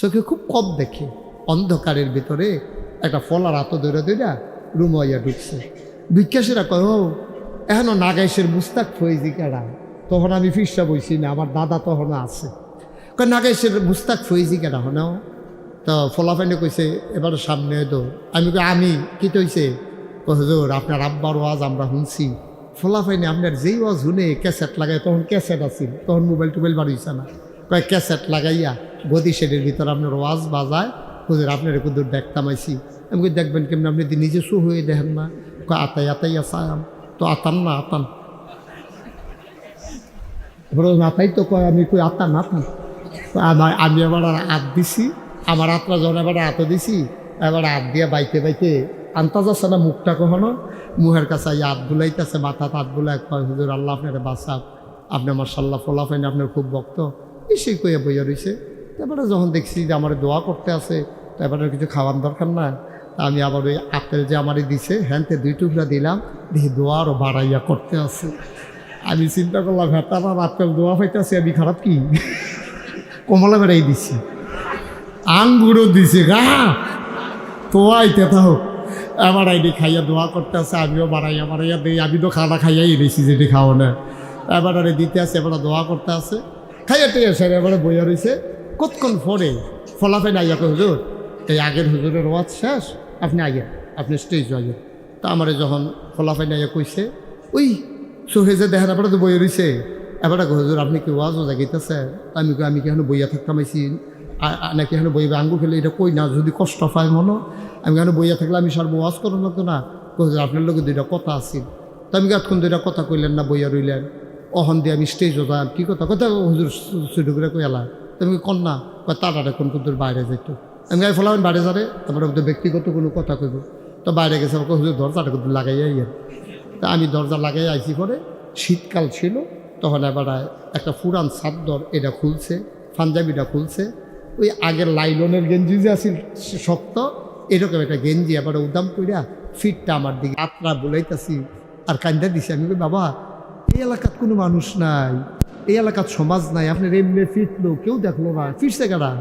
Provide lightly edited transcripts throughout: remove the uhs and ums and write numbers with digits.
চোখে খুব কম দেখে। অন্ধকারের ভিতরে একটা ফলার হাত ধরে ধরে রুম হইয়া ঢুকছে। বিজ্ঞাসীরা কয়, ও এখনো নাগাইশের মুস্তাক ফৈজি কেডা? তখন আমি ফিরসা বইছি না, আমার দাদা তখনও আছে। কয় নাগাইশের মুস্তাক ফৈজি কেডা হনাও? তো ফলাফাইনে কইছে এবার সামনে তো। আমি কই আমি কি তৈছে? হুজুর আপনার আব্বার ওয়াজ আমরা শুনছি। ফলাফাইনে আপনার যেই ওয়াজ শুনে ক্যাসেট লাগাই, তখন ক্যাসেট আছিল, তখন মোবাইল টোবাইল বাড়িয়েছে না। কয় ক্যাসেট লাগাইয়া গদি শেডের ভিতরে আপনার ওয়াজ বাজায়, হুজুর আপনার একটু দূর দেখতাম আইসি। আমি কই দেখবেন কেমন, আপনি নিজে শু হয়ে দেখেন না? কয় আতাই আতাই আসাম। তো আতাম না আতাম আতাই তো কয়। আমি কই আতাম আতাম। আমি এবার হাত দিছি, আমার হাতটা যখন এবার হাতও দিছি, এবার হাত দিয়ে বাইতে বাইতে আন্তাজ আছে না মুখটা কখনো, মুহের কাছে হাত বুলাইতেছে, মাথা হাত বুলাই কয়, হুজুর আল্লাহ আপনার বাসাক, আপনি মাশাআল্লাহ ফলাফাইন আপনার খুব ভক্ত, এসেই কইয়া বইয়া রয়েছে। তারপরে যখন দেখছি যে আমার দোয়া করতে আছে, তারপরে কিছু খাওয়ার দরকার না, আমি আবার ওই আপেল যে আমারই দিছে হ্যান্তে 2 টুকরা দিলাম, দেখি দোয়া আরও বাড়াইয়া করতে আছে। আমি চিন্তা করলাম, হ্যাঁ তার আপেল দোয়া পাইতেছে, আমি খারাপ কি? কমলা বেড়াই দিছি, আঙ্গুরও দিছে, গা তোয়াইতে থাক। এবার আইডি খাইয়া দোয়া করতে আছে, আমিও বাড়াইয়া দিই। আমি তো খানা খাইয়াই দিয়েছি, যেটি খাওয়া না। এবার আরে দিতে আছে, এবার দোয়া করতে আছে, খাইয়া টেয়া সেরে এবারে বইয়া রয়েছে। কতক্ষণ পরে ফলাফাইন আইয়া কই, হুজুর এই আগের হুজুরের ওয়াজ শেষ, আপনি আইয়া, আপনি স্টেজ আইয়া। তা আমারে যখন ফলাফাইন আইয়া কইছে, ওই সোহেজে দেখেন এবারে তো বইয়া রয়েছে। এবারে হুজুর আপনি কি ওয়াজও জাগিতেছে? আমি কি এখন বইয়া থাকতাম আইসি নাকি এখন বইবে আঙ্গুর খেলে? এটা কই না, যদি কষ্ট পায় মনে, আমি কেন বইয়া থাকলে আমি সর্ব ওয়াজ করো না তো না। হুজুর আপনার লোকের 2টা কথা আছিল, তো আমি এতক্ষণ 2টা কথা কইলেন না, বইয়া রইলেন। অহন দিয়ে আমি স্টেজও যান, কী কথা কথা হুজুর ছুটু করে কই এলা? তুমি কন্যা কয় তার এখন কিন্তু বাইরে যাইত। আমি গায়ে ফলাবেন বাইরে যাবে, তারপরে ব্যক্তিগত কোনো কথা কইব। তো বাইরে গেছে, আমাকে হুজুর দরজাটা কিন্তু লাগাইয়া ইয়ে। তা আমি দরজা লাগাই আইসি পরে, শীতকাল ছিল, তখন এবার একটা পুরান চাদর এটা খুলছে, পাঞ্জাবিটা খুলছে, ওই আগের লাইলনের গেঞ্জি যে আছিল শক্ত, এরকম একটা গেঞ্জি এবার উদাম কইরা ফিটটা আমার দিকে আত্রা বলাইতেছি আর কান্দা দিছি। আমি কই বাবা এই এলাকার কোনো মানুষ নাই, এই এলাকার সমাজ নাই, আপনার এমনি ফিটলো, কেউ দেখলো না, ফিরছে কারা?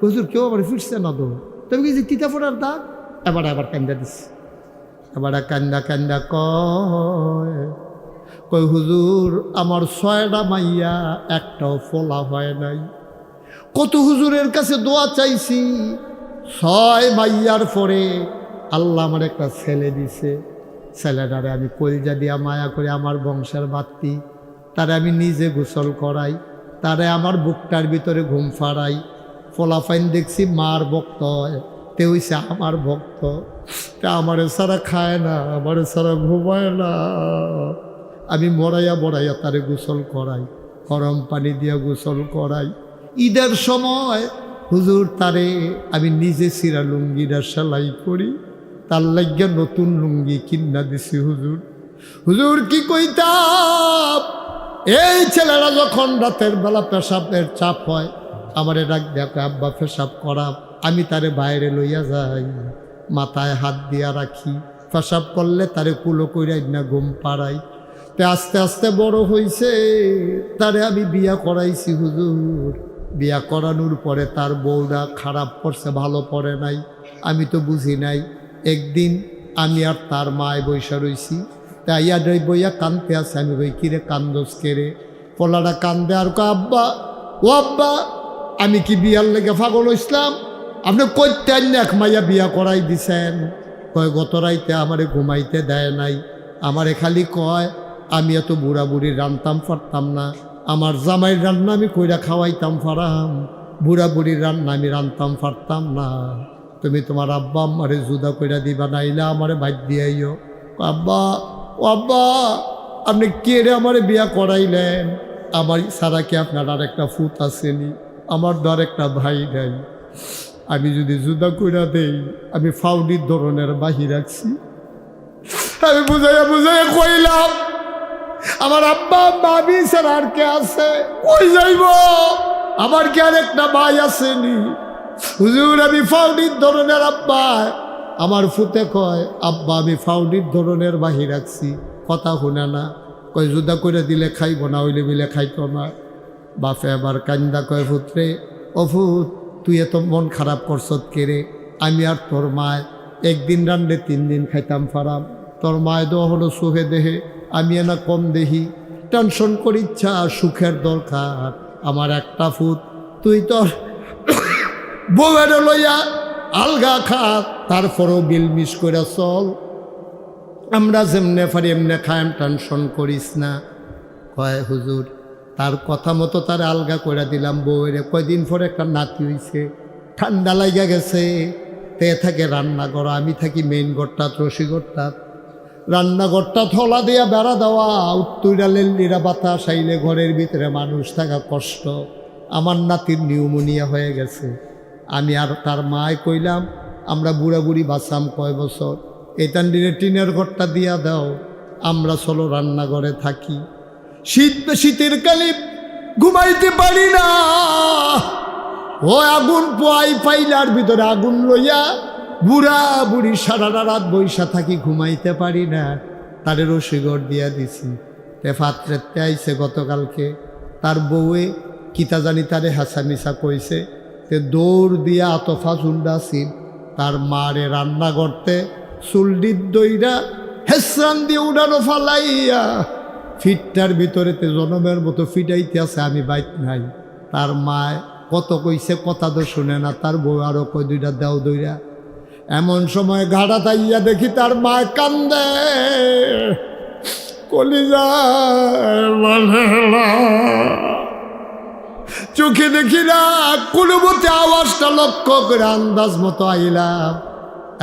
হুজুর কেউ আবার ফিরছে না তো। তবে কি যে তিতা ফোটার দাগ, এবার কান্দা দিছি। এবার কান্দা কয় হুজুর আমার 6টা মাইয়া একটাও ফলা হয় নাই। কত হুজুরের কাছে দোয়া চাইছি, 6 মাইয়ার পরে আল্লাহ আমার একটা ছেলে দিছে। ছেলেটারে আমি কলিজা দিয়া মায়া করে আমার বংশের বাত্তি, তারে আমি নিজে গোসল করাই, তারে আমার বুকটার ভিতরে ঘুম ফাড়াই। ফলাফাইন দেখছি মার ভক্ত হয়, তে হইছে আমার ভক্ত। তা আমারে সারা খায় না, আমারে সারা ঘুমায় না। আমি মরাইয়া তারে গোসল করাই, গরম পানি দিয়া গোসল করাই। ঈদের সময় হুজুর তারে আমি নিজে সিরা লুঙ্গিটা সেলাই করি, তার লাগিয়া নতুন লুঙ্গি কিনা দিছি। হুজুর কি কইতাম, এই ছেলেরা যখন রাতের বেলা পেশাবের চাপ হয়, আমারে ডাক দেখে আব্বা পেশাব করা, আমি তারে বাইরে লইয়া যাই, মাথায় হাত দিয়া রাখি, পেশাব করলে তারে কুলো কইরাই না ঘুম পাড়াই। তে আস্তে আস্তে বড় হইছে, তারে আমি বিয়া করাইছি। হুজুর বিয়া করানোর পরে তার বউরা খারাপ করছে, ভালো পড়ে নাই, আমি তো বুঝি নাই। একদিন আমি আর তার মায় বৈশা রইছি, তাই বইয়া কান্দতে আছে। আমি বই কিরে কান্দস কেরে? পোলাটা কান্দে আর আব্বা, ও আব্বা আমি কি বিয়ার লেগে পাগল হইছিলাম? আপনি কইতে এক মাইয়া বিয়া করাই দিছেন। কয় গত রাইতে আমারে ঘুমাইতে দেয় নাই, আমারে খালি কয় আমি এত বুড়া বুড়ি রান্তাম পারতাম না, আমার জামাইয়ের রান্না আমি কইরা খাওয়াইতাম পারাম, বুড়া বুড়ির রান্না আমি রান্তাম পারতাম না। তুমি তোমার আব্বা আমারে জুদা কইরা দিবা, নাইলে আমারে ভাত দিয়াইও। আব্বা ও আব্বা আপনি কে রে আমারে বিয়া করাইলেন? আমার সারা কি আপনার আর একটা ফুত আসেনি? আমার তো আর একটা ভাই নাই। আমি যদি জুদা কইরা দেই, আমি ফাউডির ধরনের বাহি রাখছি। আমি বুঝাইয়া কইলাম আমার আব্বা মামি ছাড়া আর কে আছে? কই যাইব? আমার কি আর একটা ভাই আসেনি? হুজুর আমি ফাউডির ধরনের আব্বা। আমার ফুতে কয় আব্বা আমি ফাউডির ধরনের বাহি রাখছি, কথা শুনে না। কয় জুদা করে দিলে খাইব না, হইলে মিলে খাইতো না। বাপে আবার কান্দা কয় ফুতরে, ও ফুত তুই এত মন খারাপ করছত কেরে? আমি আর তোর মায় একদিন রান্নে 3 দিন খাইতাম ফারাম, তোর মায় দেওয়া হলো সুখে দেহে, আমি না কম দেহি, টেনশন করি ইচ্ছা সুখের দরকার, আমার একটা ফুট, তুই তোর বউয়ের লইয়া আলগা খা, তারপরও বিল মিস করে চল, আমরা যেমনে পারি এমনে খায়াম, টেনশন করিস না। কয় হুজুর তার কথা মতো তার আলগা করে দিলাম বউয়ের। কয়দিন পরে একটা নাতি হইছে, ঠান্ডা লাগা গেছে, তে থাকে রান্নাঘর, আমি থাকি মেইন ঘরটাত, রসিঘরটাত। রান্নাঘরটা থলা দিয়া বেড়া দেওয়া, উত্তরা লেল্লিরা বাতাস আইলে ঘরের ভিতরে মানুষ থাকা কষ্ট। আমার নাতির নিউমোনিয়া হয়ে গেছে। আমি আর তার মায় কইলাম আমরা বুড়া বুড়ি বাঁচাম কয় বছর, এটান দিনে টিনের ঘরটা দিয়া দাও, আমরা চলো রান্নাঘরে থাকি। শীতের কালে ঘুমাইতে পারি না, ও আগুন পোয়াই পাইলার ভিতরে আগুন লইয়া বুড়া বুড়ি সারা রাত বৈশা থাকি, ঘুমাইতে পারি না। তারে রসিঘর দিয়া দিছি। তে ফাত্রেতে আইছে গতকালকে, তার বউয়ে কিতা জানি তারে হাসামিসা কইছে, তে দৌড় দিয়া আতফা চুন্ডাছিল তার মারে রান্না করতে, চুলডির দইরা হেসরান দিয়ে উড়ানো ফালাইয়া ফিটটার ভিতরেতে জনমের মতো ফিটাইতে আছে, আমি বাইক নাই। তার মায় কত কইছে কথা তো শুনে না, তার বউ আরো কই দুইটা দেও দইরা। এমন সময় ঘাড়া তাইয়া দেখি তার মায় কান্দে, কলিজা চোখে দেখি না, কোনো মতে আওয়াজটা লক্ষ্য করে আন্দাজ মতো আইলাম।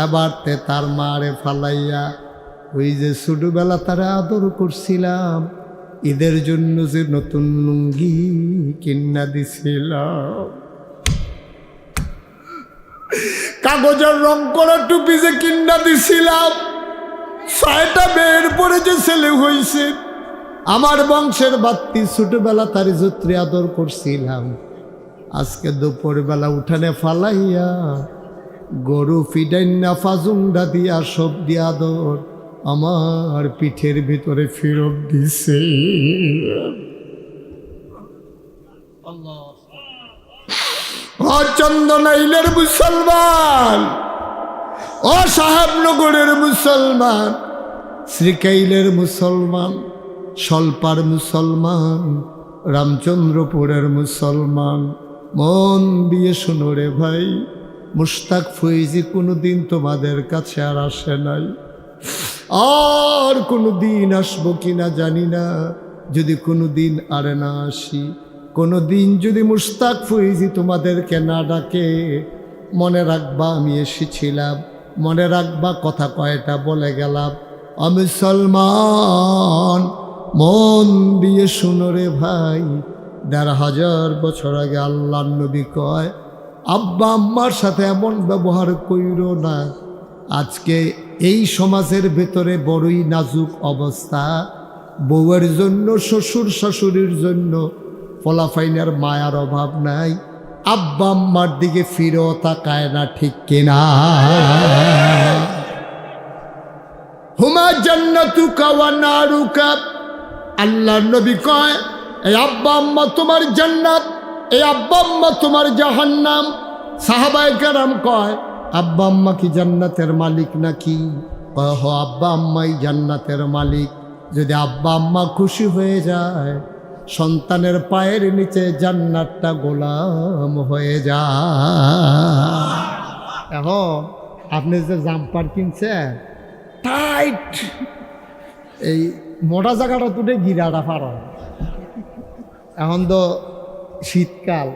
এবার তে তার মারে ফালাইয়া ওই যে ছোটবেলা তারা আদর করছিলাম, ঈদের জন্য যে নতুন লুঙ্গি কিনা দিছিলাম, কাগজের রং করা টুপি যে কিনা দিছিলাম, 6টা মেয়ের পরে যে ছেলে হয়েছে, আমার বংশের বাত্তি, ছোটবেলা তার যত্রে আদর করছিলাম, আজকে দুপুরবেলা উঠানে ফালাইয়া গরু ফিডাইনা ফাজুন্ডা দিয়া সব দিয়া আদর আমার পিঠের ভিতরে ফেরত দিছে। ও চন্দনাইলের মুসলমান, ও সাহেবনগরের মুসলমান, শ্রীকাইলের মুসলমান, সলপার মুসলমান, রামচন্দ্রপুরের মুসলমান, মন দিয়ে শোনো রে ভাই, মুশতাক ফৈজি কোনোদিন তোমাদের কাছে আর আসে নাই, আর কোনো দিন আসবো কিনা জানি না। যদি কোনো দিন আরে না আসি, কোনো দিন যদি মুশতাক ফৈজি তোমাদেরকে না ডাকে, মনে রাখবা আমি এসেছিলাম, মনে রাখবা কথা কয়টা বলে গেলাম। আমি মুসলমান, মন দিয়ে শুনো রে ভাই, 1500 বছর আগে আল্লাহর নবী কয় আব্বা আম্মার সাথে এমন ব্যবহার কইরো না। আজকে এই সমাজের ভেতরে বড়ই নাজুক অবস্থা, বউয়ের জন্য, শ্বশুর শাশুড়ির জন্য ফলাফাইনার মায়ার অভাব নাই, আব্বা আম্মার দিকে ফিরেও তাকায় না, ঠিক কিনা? হুমা জান্নাতুকা ওয়া নারুকা, আল্লাহর নবী কয় এই আব্বা আম্মা তোমার জান্নাত, এই আব্বা আম্মা তোমার জাহান্নাম। সাহাবায়ে কেরাম কয় আব্বা আম্মা কি জান্নাতের মালিক নাকি? কয় হ, আব্বা আম্মাই জান্নাতের মালিক। যদি আব্বা আম্মা খুশি হয়ে যায়, সন্তানের পায়ের নিচে জান্নাতটা গোলাম হয়ে যায়। এখন আপনি যে জাম্পার কিনছেন টাইট, এই মোটা জায়গাটা তুলে গিরাটা পারা, এখন তো শীতকাল,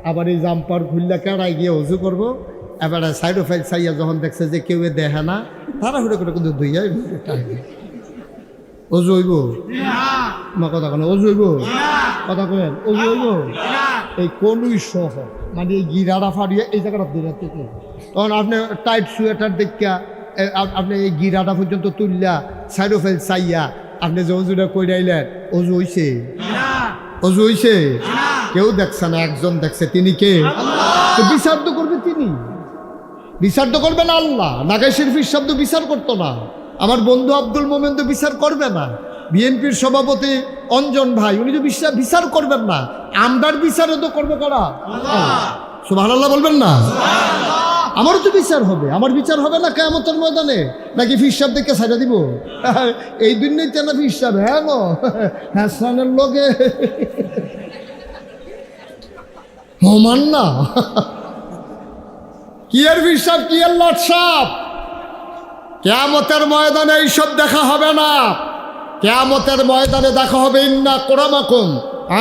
আবার এই জাম্পার খুললে কেড়াই গিয়ে উজু করবো, এবার সাইড ফাইড চাইয়া যখন দেখছে যে কেউ দেখে না, তারা হুড়ে করে কিন্তু ধুইয়া অজু হইব না, কথা কেন অজু হইব, কথা কেন অজু হইব, এই কোনই সহ মানে এই গিরাটা ফাড়িয়ে এই জায়গাটা দূরে থেকে, তখন আপনি টাইট সোয়েটার দেখা আপনি এই গিরাটা পর্যন্ত তুললা সাইড ফাইড চাইয়া আপনি যে অজুটা কইরাইলেন, অজু হইছে? অজু হইছে? কেউ দেখছে না, একজন দেখছে, তিনি কে? বিচার তো করবে তিনি, বিচার তো করবে না আল্লাহ। নাগাই শরীফের শব্দ বিচার করতো না, আমার বন্ধু আব্দুল মোমেন তো বিচার করবে না, বিএনপির সভাপতি অঞ্জন ভাই উনি তো বিচার করবেন না, আমরার বিচারও তো করবে কারা? সুবহানাল্লাহ বলবেন না? আমারও তো বিচার হবে, আমার বিচার হবে না কিয়ামতের ময়দানে? নাকি ফিরসাব দেখে ছাইড়া দিব? এই দুনিয়াতে না ফিরসাব, হ্যাঁ গো হাসানের লগে হমান না। কি এর ফিরসাব, কি এর লটসাপ? কিয়ামতের ময়দানে এইসব দেখা হবে না। কিয়ামতের ময়দানে দেখা হবে ইন্না আকরামাকুম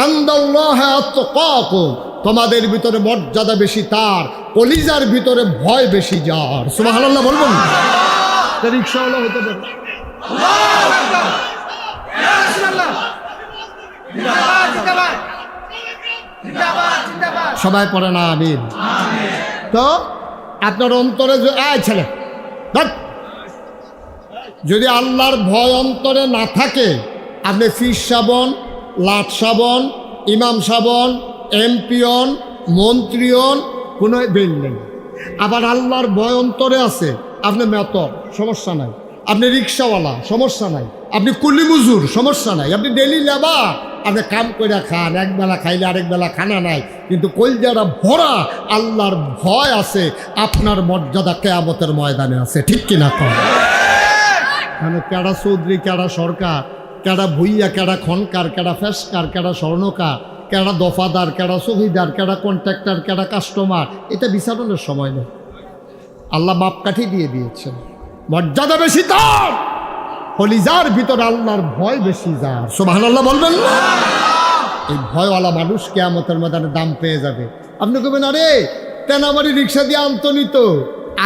ইনদাল্লাহি আতকাকুম, তোমাদের ভিতরে মর্যাদা বেশি তার, কলিজার ভিতরে ভয় বেশি যার। সুবহানাল্লাহ বলবেন? রিকশাওয়ালা হতে পারে, সবাই পড়ে না আমিন? তো আপনার অন্তরে ছেলে যদি আল্লাহর ভয় অন্তরে না থাকে, আপনি ফির সাবন, লাট সাবন, ইমাম সাবন, এমপিয়ন, মন্ত্রীয়ন, কোনো বেল নেই। আবার আল্লাহর ভয় অন্তরে আছে, আপনি মেতর, সমস্যা নাই। আপনি রিক্সাওয়ালা, সমস্যা নাই। আপনি কুলি মজুর, সমস্যা নাই। আপনি ডেলি লেবার, আপনি কাম করে খান, একবেলা খাইলে আরেক বেলা খানা নাই, কিন্তু কলজাটা ভরা আল্লাহর ভয় আছে, আপনার মর্যাদা কিয়ামতের ময়দানে আছে। ঠিক কিনা কন? মানে কেডা চৌধুরী, কেডা সরকার, কেডা ভুইয়া, কেডা খনকার, কেডা ফেসকার, কেডা স্বর্ণকার, কেডা দফাদার, কেডা চৌকিদার, কেডা কন্ট্রাক্টর, কেডা কাস্টমার, এটা বিচারণের সময় নেই। আল্লাহ মাপকাঠি দিয়ে দিয়েছেন। মর্যাদা বেশি তার, কলিজার ভিতরে আল্লাহর ভয় বেশি যার। সুবহানাল্লাহ বলবেন? এই ভয়ওয়ালা মানুষ কিয়ামতের ময়দানে দাম পেয়ে যাবে। আপনি কবেন, আরে তেনাবাড়ি রিক্সা দিয়ে আনতো নিত,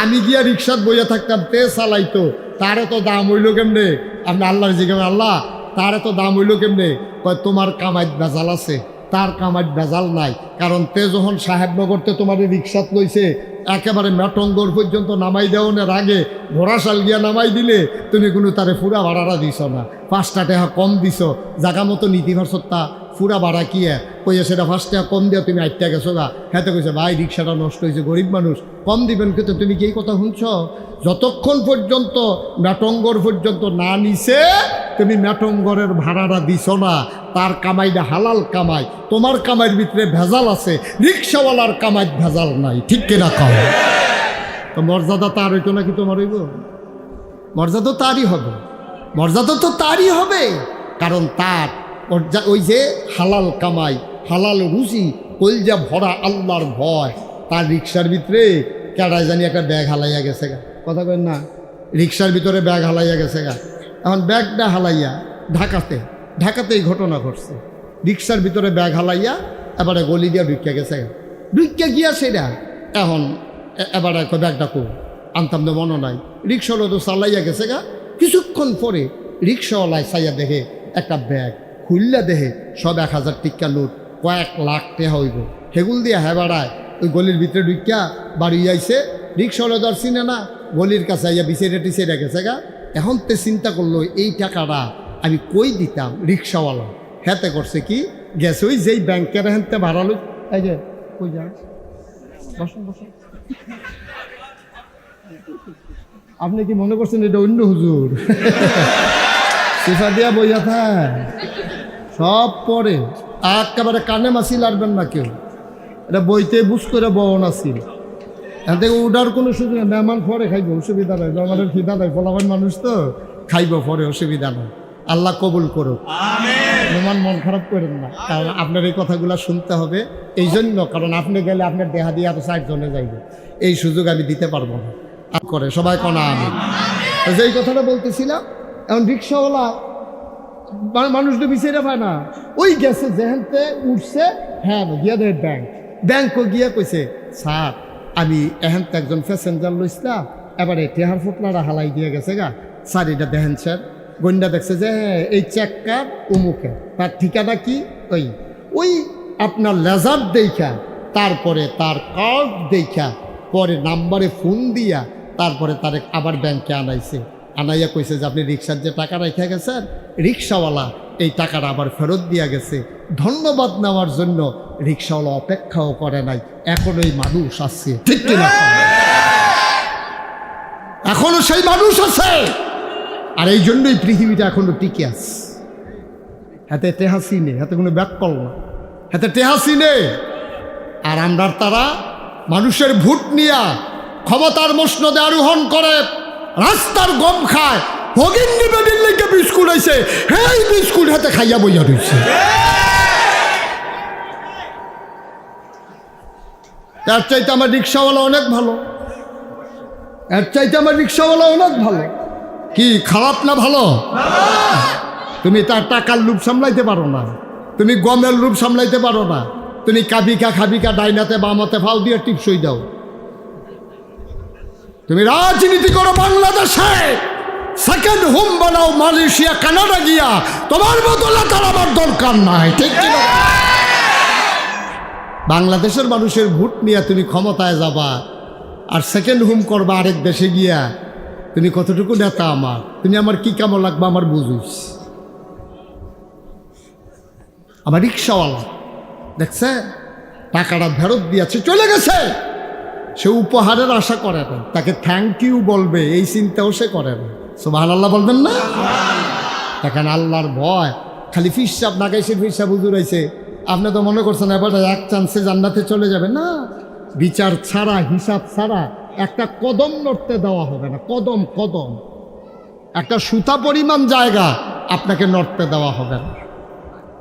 আমি গিয়া রিক্সাত বইয়া থাকতাম, তে চালাইতো, তার এত দাম হইল কেমনে? আপনি আল্লাহর জিজ্ঞাসা, আল্লাহ তার এত দাম হইল কেমনে? কয় তোমার কামাইত ভেজাল আছে, তার কামাইত ভেজাল নাই। কারণ তে যখন সাহেবনগরতে তোমার রিক্সাত লইছে, একেবারে মেটঙ্গর পর্যন্ত নামাই দেওয়ার আগে ঘোড়াশাল গিয়া নামাই দিলে তুমি কোনো তারে ফুরা ভাড়াটা দিছ না, 5 টাকা কম দিছ, জাগা মতো নীতি ভার্সত্তা ফুরা ভাড়া কি কইয়া সেটা 5 টাকা কম দিয়া তুমি 8 টাকা গেছো গা। হ্যাঁ তো কইছে ভাই রিক্সাটা নষ্ট হয়েছে, গরিব মানুষ, কম দিবেন, কিন্তু তুমি কি এই কথা শুনছ? যতক্ষণ পর্যন্ত মেটঙ্গর পর্যন্ত না নিছে তুমি মেটঙ্গরের ভাড়াটা দিছ না, তার কামাইটা হালাল কামাই, তোমার কামাইয়ের ভিতরে ভেজাল আছে, রিক্সাওয়ালার কামাই ভেজাল নাই। ঠিক কিনা কও? তো মর্যাদা তার হইতো নাকি তোমার হইব? মর্যাদা তারই হবে, মর্যাদা তো তারই হবে, কারণ তার ওই যে হালাল কামাই, হালাল রুচি, কলজা ভরা আল্লাহর ভয়। তার রিক্সার ভিতরে কেডায় জানি একটা ব্যাগ হালাইয়া গেছে গা, কথা কেন না? রিক্সার ভিতরে ব্যাগ হালাইয়া গেছে গা। এখন ব্যাগটা হালাইয়া ঢাকাতে এই ঘটনা ঘটছে। রিক্সার ভিতরে ব্যাগ হালাইয়া এবারে গলি দিয়া ঢুকিয়া গেছে গা। ঢুকিয়া গিয়া সেটা এখন এবারে ব্যাগটা কো আনতাম তো মনে নাই। রিক্সাওয়ালা তো চালাইয়া গেছে গা। কিছুক্ষণ পরে রিক্সাওয়ালায় চাইয়া দেখে একটা ব্যাগ, খুললা দেখে সব 1000 টিকা নোট, কয়েক লাখ টাকা হইব। হেগুল দিয়া হেবাড়ায় ওই গলির ভিতরে ঢুকিয়া বাড়ি আইছে। রিক্সাওয়ালা তো আর চিনে না, গলির কাছে আইয়া বিছাইটা গেছে গা। এখন তে চিন্তা করলো এই টাকাটা আমি কই দিতাম। রিক্সাওয়ালা হেতে করছে কি, গেছে ওই যেই ব্যাংকের হেনতে ভাড়ালো, এই যে কই যান, বসুন বসুন। আপনি কি মনে করছেন এটা অন্য হুজুর? সিফা দিয়া বইয়া থাক, সব পরে একেবারে কানে মাছি লাগবেন না কেউ। এটা বইতে বুঝ করে বহন আসিল, এখান থেকে উঠার কোনো সুযোগ নেই। মেহমান পরে খাইব, অসুবিধা নাই, মেহমানের খিদা নাই, ফলাফল মানুষ তো খাইব পরে, অসুবিধা নাই। আল্লাহ কবুল করুক। মেহমান মন খারাপ করেন না, কারণ আপনার এই কথাগুলো শুনতে হবে। এই জন্য, কারণ আপনি গেলে আপনার দেহা দিয়ে আরো 4 জনে যাইবে, এই সুযোগ আমি দিতে পারবো না। করে সবাই কনা আমি যেই কথাটা বলতেছিলাম, এখন রিক্সাওয়ালা মানুষটা বিচারে পায় না, ওই গেছে যেহেনতে উঠছে, হ্যাঁ গিয়া দেয় ব্যাংক গিয়া কইছে, স্যার আমি এহেনতে একজন প্যাসেঞ্জার লইছিলাম, এবারে টেহার ফুটলারা হালাই দিয়ে গেছে গা, স্যার এটা দেখেন স্যার। গন্ডা দেখছে যে এই চেককার অমুকে, তার ঠিকানা কি, ওই আপনার লেজার দেখা, তারপরে তার কার্ড দেখা, পরে নাম্বারে ফোন দিয়া তারপরে তারে আবার ব্যাংকে আনাইছে। আনাইয়া কইছে যে আপনি রিক্সার যে টাকা রেখে গেছেন, রিক্সাওয়ালা এই টাকাটা আবার ফেরত দিয়া গেছে। ধন্যবাদ নেওয়ার জন্য রিক্সাওয়ালা অপেক্ষাও করে নাই, এখনো এই মানুষ আছে। ঠিক কিনা? এখনো সেই মানুষ আছে, আর এই জন্যই পৃথিবীটা এখনো টিকে আছে। হাতে টেহাসি নেই, হাতে কোনো ব্যাককল না, হাতে টেহাসি নেই। আর আমরা তারা মানুষের ভোট নিয়া ক্ষমতার মসনদে আরোহণ করে, রাস্তার গম খায়, ভগিনী বেদির লেগে বিস্কুট আইছে, এই বিস্কুট হাতে খাইয়া বইয়া রয়েছে। এর চাইতে আমার রিক্সাওয়ালা অনেক ভালো, এর চাইতে আমার রিক্সাওয়ালা অনেক ভালো। কি খারাপ না ভালো? তুমি তার টাকার লুপ সামলাইতে পারো না, তুমি গমের লুপ সামলাইতে পারো না, তুমি কাবিকা খাবিকা ডাইনাতে বামাতে ফাও দিয়ে টিপসই দাও। তুমি রাজনীতি করো বাংলাদেশে, সেকেন্ড হোম বানাও মালয়েশিয়া কানাডা গিয়া, তোমার মতো লাতার আমার দরকার নাই। ঠিক কিনা? বাংলাদেশের মানুষের ভোট নিয়ে তুমি ক্ষমতায় যাবা আর সেকেন্ড হোম করবা আরেক দেশে গিয়া, তুমি কতটুকু নেতা আমার, তুমি আমার কি কেমন লাগবে আমার বুঝিস। আমার রিক্সাওয়ালা দেখছে টাকাটা ফেরত দিয়েছে, চলে গেছে, সে উপহারের আশা করে না, তাকে থ্যাংক ইউ বলবে এই চিন্তাও সে করে না। সুবহানাল্লাহ বলবেন না? দেখেন আল্লাহর ভয়, খালি ফিসাব নাগাইছে, ফিসাব হুজুর আইছে, আপনি তো মনে করছেন এবার এক চান্সে জান্নাতে চলে যাবে না। বিচার ছাড়া, হিসাব ছাড়া একটা কদম নড়তে দেওয়া হবে না। কদম কদম একটা সুতা পরিমাণ জায়গা আপনাকে নড়তে দেওয়া হবে না।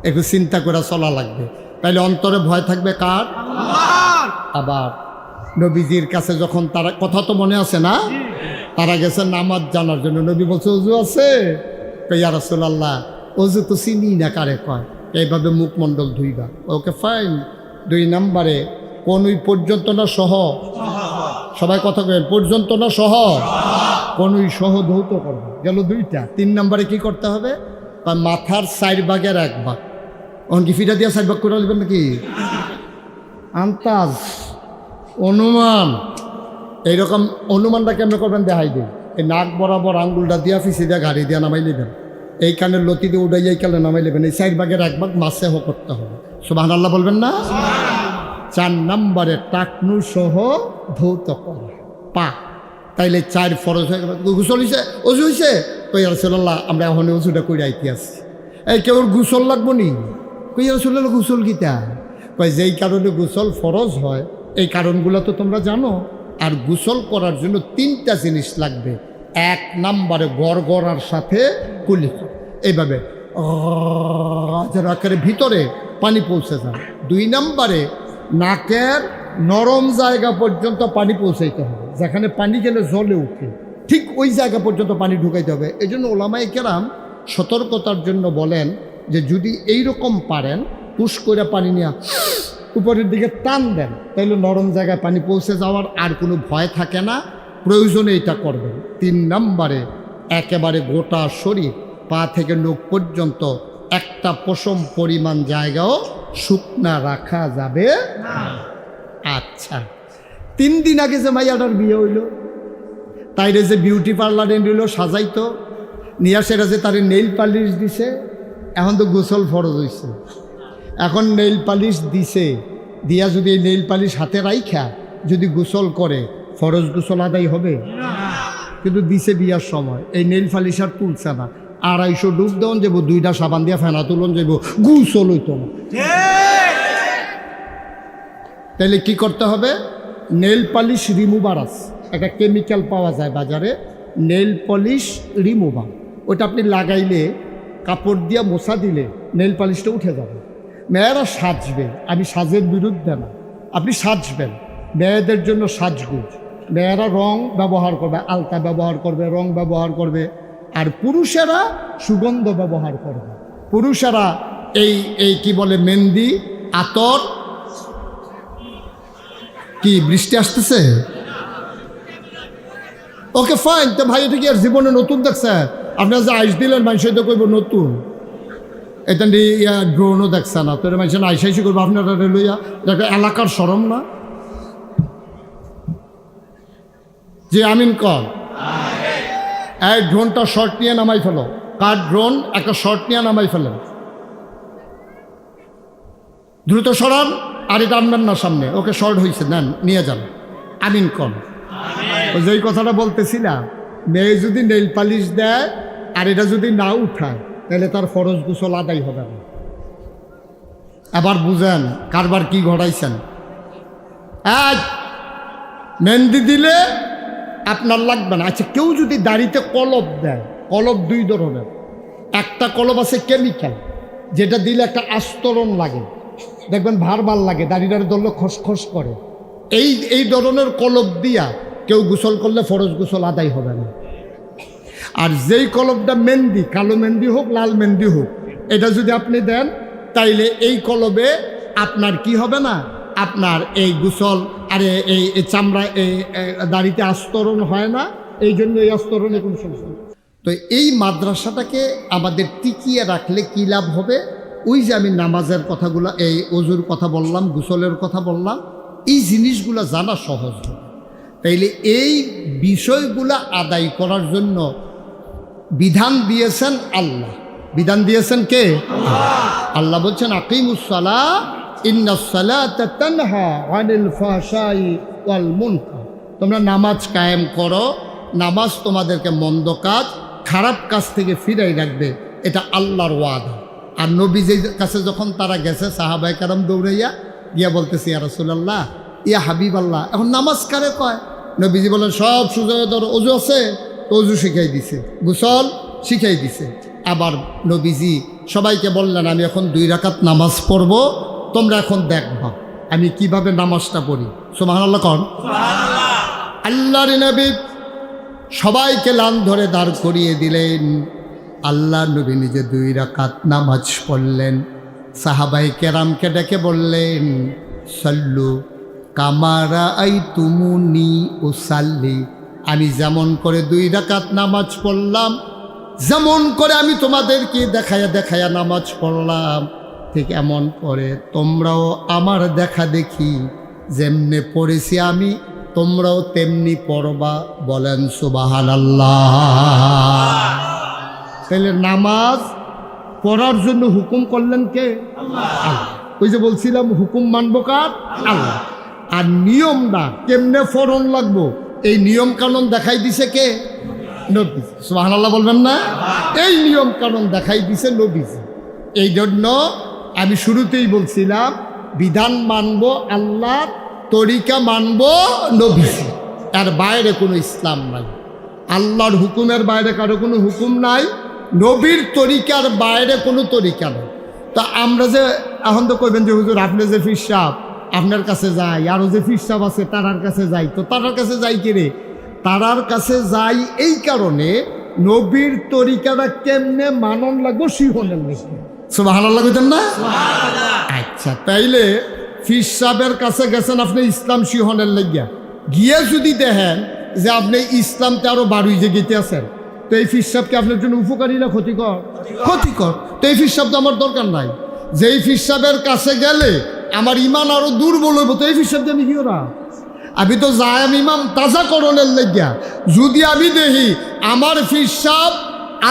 একটু চিন্তা করে চলা লাগবে, তাইলে অন্তরে ভয় থাকবে কার? আবার নবীজির কাছে যখন তারা, কথা তো মনে আছে না, তারা গেছে নামাজ জানার জন্য, নবী বলছে অজু আছে? ইয়া রাসূলুল্লাহ অজু তো চিনি না কারে কয়, এইভাবে মুখমণ্ডল ধুইবা। Okay fine. 2 নম্বরে কোন ওই পর্যন্ত না সহ, সবাই কথা কয় পর্যন্ত না সহ, কোন ওই সহ ধৌত করবে, গেল 2টা। 3 নম্বরে কি করতে হবে? মাথার 4 ভাগের 1 ভাগ, অনকি ফিটা দিয়া 4 ভাগ করে নেবেন নাকি? আন্তাজ, অনুমান। এইরকম অনুমানটা কেমন করবেন দেখাই দিন। এই নাক বরাবর আঙ্গুলটা দিয়া ফিসি দিয়া গাড়ি দিয়া নামাই নেবেন, এই কানের লতি দিয়ে উঠাই এই কানে নামাই নেবেন, এই 4 ভাগের 1 ভাগ মাসে করতে হবে। সুবহানাল্লাহ বলবেন না? 4 নম্বরে টাকনু সহ ধৌত করা পা, তাইলে 4 ফরজ হয়ে গেল। গোসল হয়েছে, অজু হয়েছে, কই রাসূলুল্লাহ আমরা এখন অজুটা করে আইতে আসছি। এই কেউ গোসল লাগবো নি? কই রাসূলুল্লাহ গোসল গীতা? কই যেই কারণে গোসল ফরজ হয় এই কারণগুলো তো তোমরা জানো। আর গোসল করার জন্য 3টা জিনিস লাগবে। 1 নম্বরে গড়গড়ার সাথে কুলি, এইভাবে আকারে ভিতরে পানি পৌঁছে যায়। 2 নম্বরে নাকের নরম জায়গা পর্যন্ত পানি পৌঁছাইতে হবে, যেখানে পানি গেলে জলে উঠে, ঠিক ওই জায়গা পর্যন্ত পানি ঢুকাইতে হবে। এই জন্য ওলামায়ে কেরাম সতর্কতার জন্য বলেন যে যদি এইরকম পারেন পুশ করে পানি নিয়ে উপরের দিকে টান দেন, তাহলে নরম জায়গায় পানি পৌঁছে যাওয়ার আর কোনো ভয় থাকে না, প্রয়োজনে এটা করবেন। 3 নম্বরে একেবারে গোটা শরীর পা থেকে নখ পর্যন্ত একটা পশম পরিমাণ জায়গাও শুকনা রাখা যাবে না। আচ্ছা, 3 দিন আগে যে মাইয়াটার বিয়ে হইল, তাইরে যে বিউটি পার্লারে নিল সাজাইতো, নিয়ে সেটা যে তার নেইল পালিশ দিছে, এখন তো গোসল ফরজ হয়েছে, এখন নেইল পালিশ দিছে, দিয়া যদি এই নেইল পালিশ হাতে রাইখা যদি গোসল করে ফরজ গোসল আদায় হবে? কিন্তু দিছে বিয়ার সময়, এই নেইল পালিশ আর তুলছে না, 250 ডুব দেওয়ান যাব, 2টা সাবান দিয়া ফেনা তুলন যাব, গোসল হইতো না। তাহলে কি করতে হবে? নেইল পালিশ রিমুভার আছে, একটা কেমিক্যাল পাওয়া যায় বাজারে, নেইল পলিশ রিমুভার, ওটা আপনি লাগাইলে কাপড় দিয়া মোছা দিলে নেইল পালিশটা উঠে যাবে। মেয়েরা সাজবে, আমি সাজের বিরুদ্ধে না, আপনি সাজবেন, মেয়েদের জন্য সাজগুজ, মেয়েরা রং ব্যবহার করবে, আলতা ব্যবহার করবে, রং ব্যবহার করবে, আর পুরুষেরা সুগন্ধ ব্যবহার করবে। পুরুষেরা এই কি বলে মেহেন্দি, আতর, কি বৃষ্টি আসতেছে? Okay fine. তো ভাই এটা কি আর জীবনে নতুন দেখছে? আপনার যে আইস দিলেন মানুষ তো করবো নতুন, এটা ড্রোনও দেখছে না, তো মানুষ আইসাইসি করবো আপনারা লইয়া, একটা এলাকার শরম না? যে আমিন কর, এই ড্রোনটা শর্ট নিয়ে নামাই ফেলো, কার ড্রোন একটা শর্ট নিয়ে নামাই ফেলেন, দ্রুত সরান, আর এটা আনবেন না সামনে, ওকে শর্ট হয়েছে, নেন নিয়ে যান, আমিন কর। যেই কথাটা বলতেছিলাম, মেয়ে যদি নেইল পালিশ দেয় আর এটা যদি না উঠায় তাহলে তার ফরজ গোসল আদায় হবে না। আবার বুঝেন কারবার কি ঘটাইছেন। মেহেন্দি দিলে আপনার লাগবে না। আচ্ছা, কেউ যদি দাড়িতে কলব দেয়, কলব দুই ধরনের। একটা কলব আছে কেমিক্যাল, যেটা দিলে একটা আস্তরণ লাগে, দেখবেন ভার লাগে, দাড়িটার ধরলে খসখস করে। এই ধরনের কলব দিয়া কেউ গোসল করলে ফরজ গোসল আদায় হবে না। আর যেই কলবটা মেহেন্দি, কালো মেহেন্দি হোক লাল মেহেন্দি হোক, এটা যদি আপনি দেন তাইলে এই কলবে আপনার কি হবে না, আপনার এই গোসল আরে এই চামড়া এই দাড়িতে আস্তরণ হয় না, এই জন্য এই আস্তরণে কোনো সমস্যা নেই। তো এই মাদ্রাসাটাকে আমাদের টিকিয়ে রাখলে কী লাভ হবে? ওই যে আমি নামাজের কথাগুলো, এই ওজুর কথা বললাম, গোসলের কথা বললাম, এই জিনিসগুলো জানা সহজ হবে। তাইলে এই বিষয়গুলো আদায় করার জন্য বিধান দিয়েছেন আল্লাহ। বিধান দিয়েছেন কে? আল্লাহ বলছেন আকিমুস সালাহ ইন্নাস সালাতা তানহা আনিল ফাহশাই ওয়াল মুনকার। তোমরা নামাজ কায়েম করো, নামাজ তোমাদেরকে মন্দ কাজ, খারাপ কাজ থেকে ফিরাই রাখবে, এটা আল্লাহর ওয়াদা। আর নবীজির কাছে যখন তারা গেছে, সাহাবায়ে কেরাম দৌড়াইয়া গিয়া বলতেছে, ইয়া রাসূলুল্লাহ, ইয়া হাবিব আল্লাহ, এখন নামাজ কারে কয়? নবীজি বলেন, সব সুযোগ ধরো, অজু আছে তো অজু শিখাই দিছে, গোসল শিখাই দিছে। আবার নবীজি সবাইকে বললেন, আমি এখন 2 রাকাত নামাজ পড়ব, তোমরা এখন দেখবা আমি কিভাবে নামাজটা পড়ি। সুবহানাল্লাহ কোন? আল্লাহর নবী সবাইকে লান ধরে দাঁড় করিয়ে দিলেন। আল্লাহ নবী নিজে 2 রাকাত নামাজ পড়লেন। সাহাবায়ে কেরামকে ডেকে বললেন, সাল্লু কামা রাআইতুমুনি উসাল্লি, আমি যেমন করে 2 রাকাত নামাজ পড়লাম, যেমন করে আমি তোমাদেরকে দেখায়া দেখায়া নামাজ পড়লাম, ঠিক এমন করে তোমরাও আমার দেখা দেখি যেমনে পড়েছি আমি, তোমরাও তেমনি পড়বা। বলেন সুবহানাল্লাহ। তাহলে নামাজ পড়ার জন্য হুকুম করলেন কে? আল্লাহ। ওই যে বলছিলাম হুকুম মানবো কার? আল্লাহ। আর নিয়মটা কেমনে ফরন লাগবো, এই নিয়ম কানুন দেখাই দিছে কে? নবীজি। সুবহানাল্লাহ বলবেন না? এই নিয়ম কানুন দেখাই দিছে নবীজি। এই জন্য আমি শুরুতেই বলছিলাম, বিধান মানবো আল্লাহর, তরিকা মানবো নবীজি, এর বাইরে কোনো ইসলাম নাই। আল্লাহর হুকুমের বাইরে কারো কোনো হুকুম নাই, নবীর তরিকার বাইরে কোনো তরিকা নেই। তা আমরা যে এখন তো কইবেন যে হুজুর আপনি যে পীর সাহেব, আপনার কাছে যাই, আরও যে পীর সাহেব আছে তারার কাছে যাই, তো তারার কাছে যাই কি রে? তারার কাছে যাই এই কারণে, নবীর তরিকাটা কেমনে মানন লাগবো শিহনের লিখে। সুবহানাল্লাহ কইতেন না? আচ্ছা, তাইলে পীর সাহেবের কাছে গেছেন আপনি ইসলাম শিহনের লাগিয়া, গিয়ে যদি দেখেন যে আপনি ইসলামতে আরো বাড়ুই যে গেতে আছেন, তো এই পীর সাহেবকে আপনার জন্য উপকারী না ক্ষতিকর? ক্ষতিকর। তো এই পীর সাহেব তো আমার দরকার নাই। যেই পীর সাহেবের কাছে গেলে আমার ইমান আরো দুর্বল হইব, তো এই পীর সাহেবকে আমি কি ওরা? আমি তো যাই ইমাম তাজা করণের লেগিয়া। যদি আমি দেখি আমার পীর সাহেব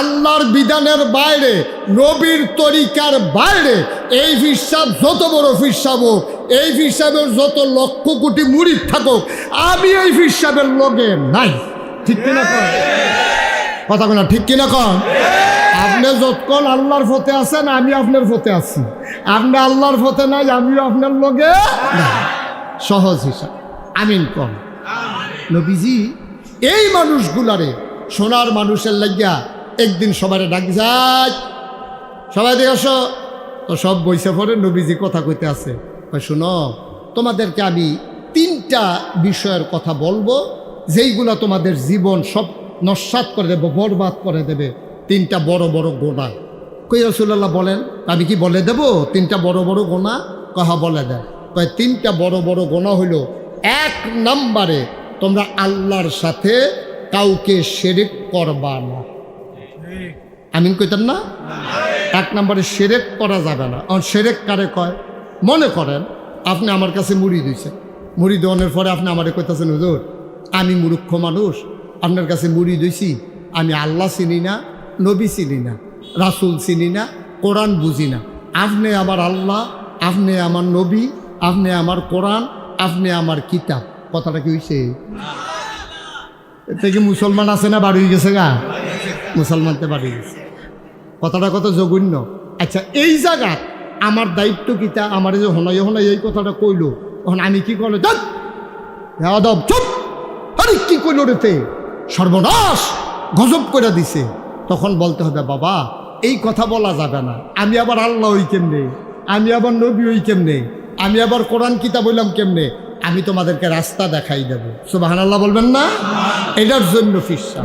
আল্লাহর বিধানের বাইরে, নবীর তরিকার বাইরে, এই পীর সাহেব যত বড় পীর সাহেব হোক, এই পীর সাহেবের যত লক্ষ কোটি মুরিদ থাকুক, আমি এই পীর সাহেবের লগে নাই। ঠিক কিনা কন? কথা বলা ঠিক কিনা কন? আপনি যতক্ষণ আল্লাহর পথে আছেন, আমি আপনার পথে আছি। আপনি আল্লাহর পথে নাই, আমিও আপনার লগে নাই। সহজ হিসাব। আমিন কন। নবীজি এই মানুষগুলারে, সোনার মানুষের লাগিয়া একদিন সবাই ডাক যায়, সবাই দেখে আসো। তো সব বইসে পড়ে নবীজি কথা কইতে আছে, শোনো তোমাদেরকে আমি 3টা বিষয়ের কথা বলবো, যেইগুলা তোমাদের জীবন সব নস্যাৎ করে দেবে, বরবাদ করে দেবে। 3টা বড় বড় গোনা। কই রাসূলুল্লাহ বলেন, আমি কি বলে দেব 3টা বড় বড় গোনা? কহা বলে দেয়। কয় 3টা বড় বড় গোনা হইল, 1 নম্বরে তোমরা আল্লাহর সাথে কাউকে শিরক করবা না। আমিন কইতেন না? 1 নম্বরে শিরক করা যাবে না। আর শিরক কারে কয়? মনে করেন আপনি আমার কাছে মুড়ি দিয়েছেন, মুড়ি দেওয়ানোর পরে আপনি আমারে কইতেছেন, হুজুর আমি মূর্খ মানুষ, আপনার কাছে মুড়ি দিয়েছি, আমি আল্লাহ চিনি না, নবী চিনি না, রাসূল চিনি না, কোরআন বুঝি না। আপনি আমার আল্লাহ, আপনি আমার নবী, আপনি আমার কোরআন, আপনি আমার কিতাব। কথাটা কি হয়েছে? থেকে মুসলমান আছে না বাড়ি গেছে গা? মুসলমানতে বাড়ি গেছে। কথাটা কত জঘন্য। আচ্ছা, এই জায়গা আমার দায়িত্ব কিতা? আমার যে হনাই হনাই এই কথাটা কইল, তখন আমি কি করলো? চুপ! কইলরেতে সর্বনাশ গজব করে দিছে, তখন বলতে হবে বাবা এই কথা বলা যাবে না, আমি আবার আল্লাহ ওই কেমনে, আমি আবার নবী ওই কেমনে, আমি আবার কোরআন কিতাব বললাম কেমনে, আমি তোমাদেরকে রাস্তা দেখাই দেব। সুবহানাল্লাহ বলবেন না? এটার জন্য ফিরসা,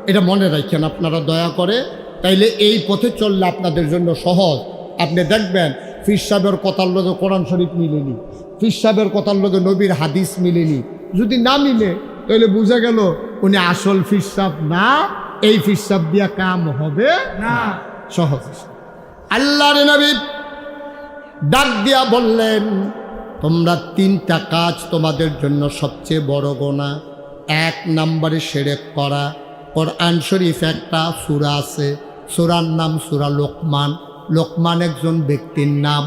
এটা মনে রাখেন আপনারা দয়া করে, তাইলে এই পথে চললে আপনাদের জন্য সহজ। আপনি দেখবেন পীর সাহেবের কথার লগে কোরআন শরীফ মিলেনি, পীর সাহেবের কথার লগে নবীর হাদিস মিলেনি, যদি না মিলে তাহলে বুঝা গেল উনি আসল পীর সাহেব না, এই পীর সাহেব দিয়া কাম হবে না। সহজ। আল্লাহর নবী ডাক দিয়া বললেন তোমরা তিনটা কাজ তোমাদের জন্য সবচেয়ে বড় গুনাহ। এক নম্বরে শিরক করা। কোরআন শরীফ একটা সূরা আছে, সূরার নাম সূরা লোকমান। লোকমান একজন ব্যক্তির নাম,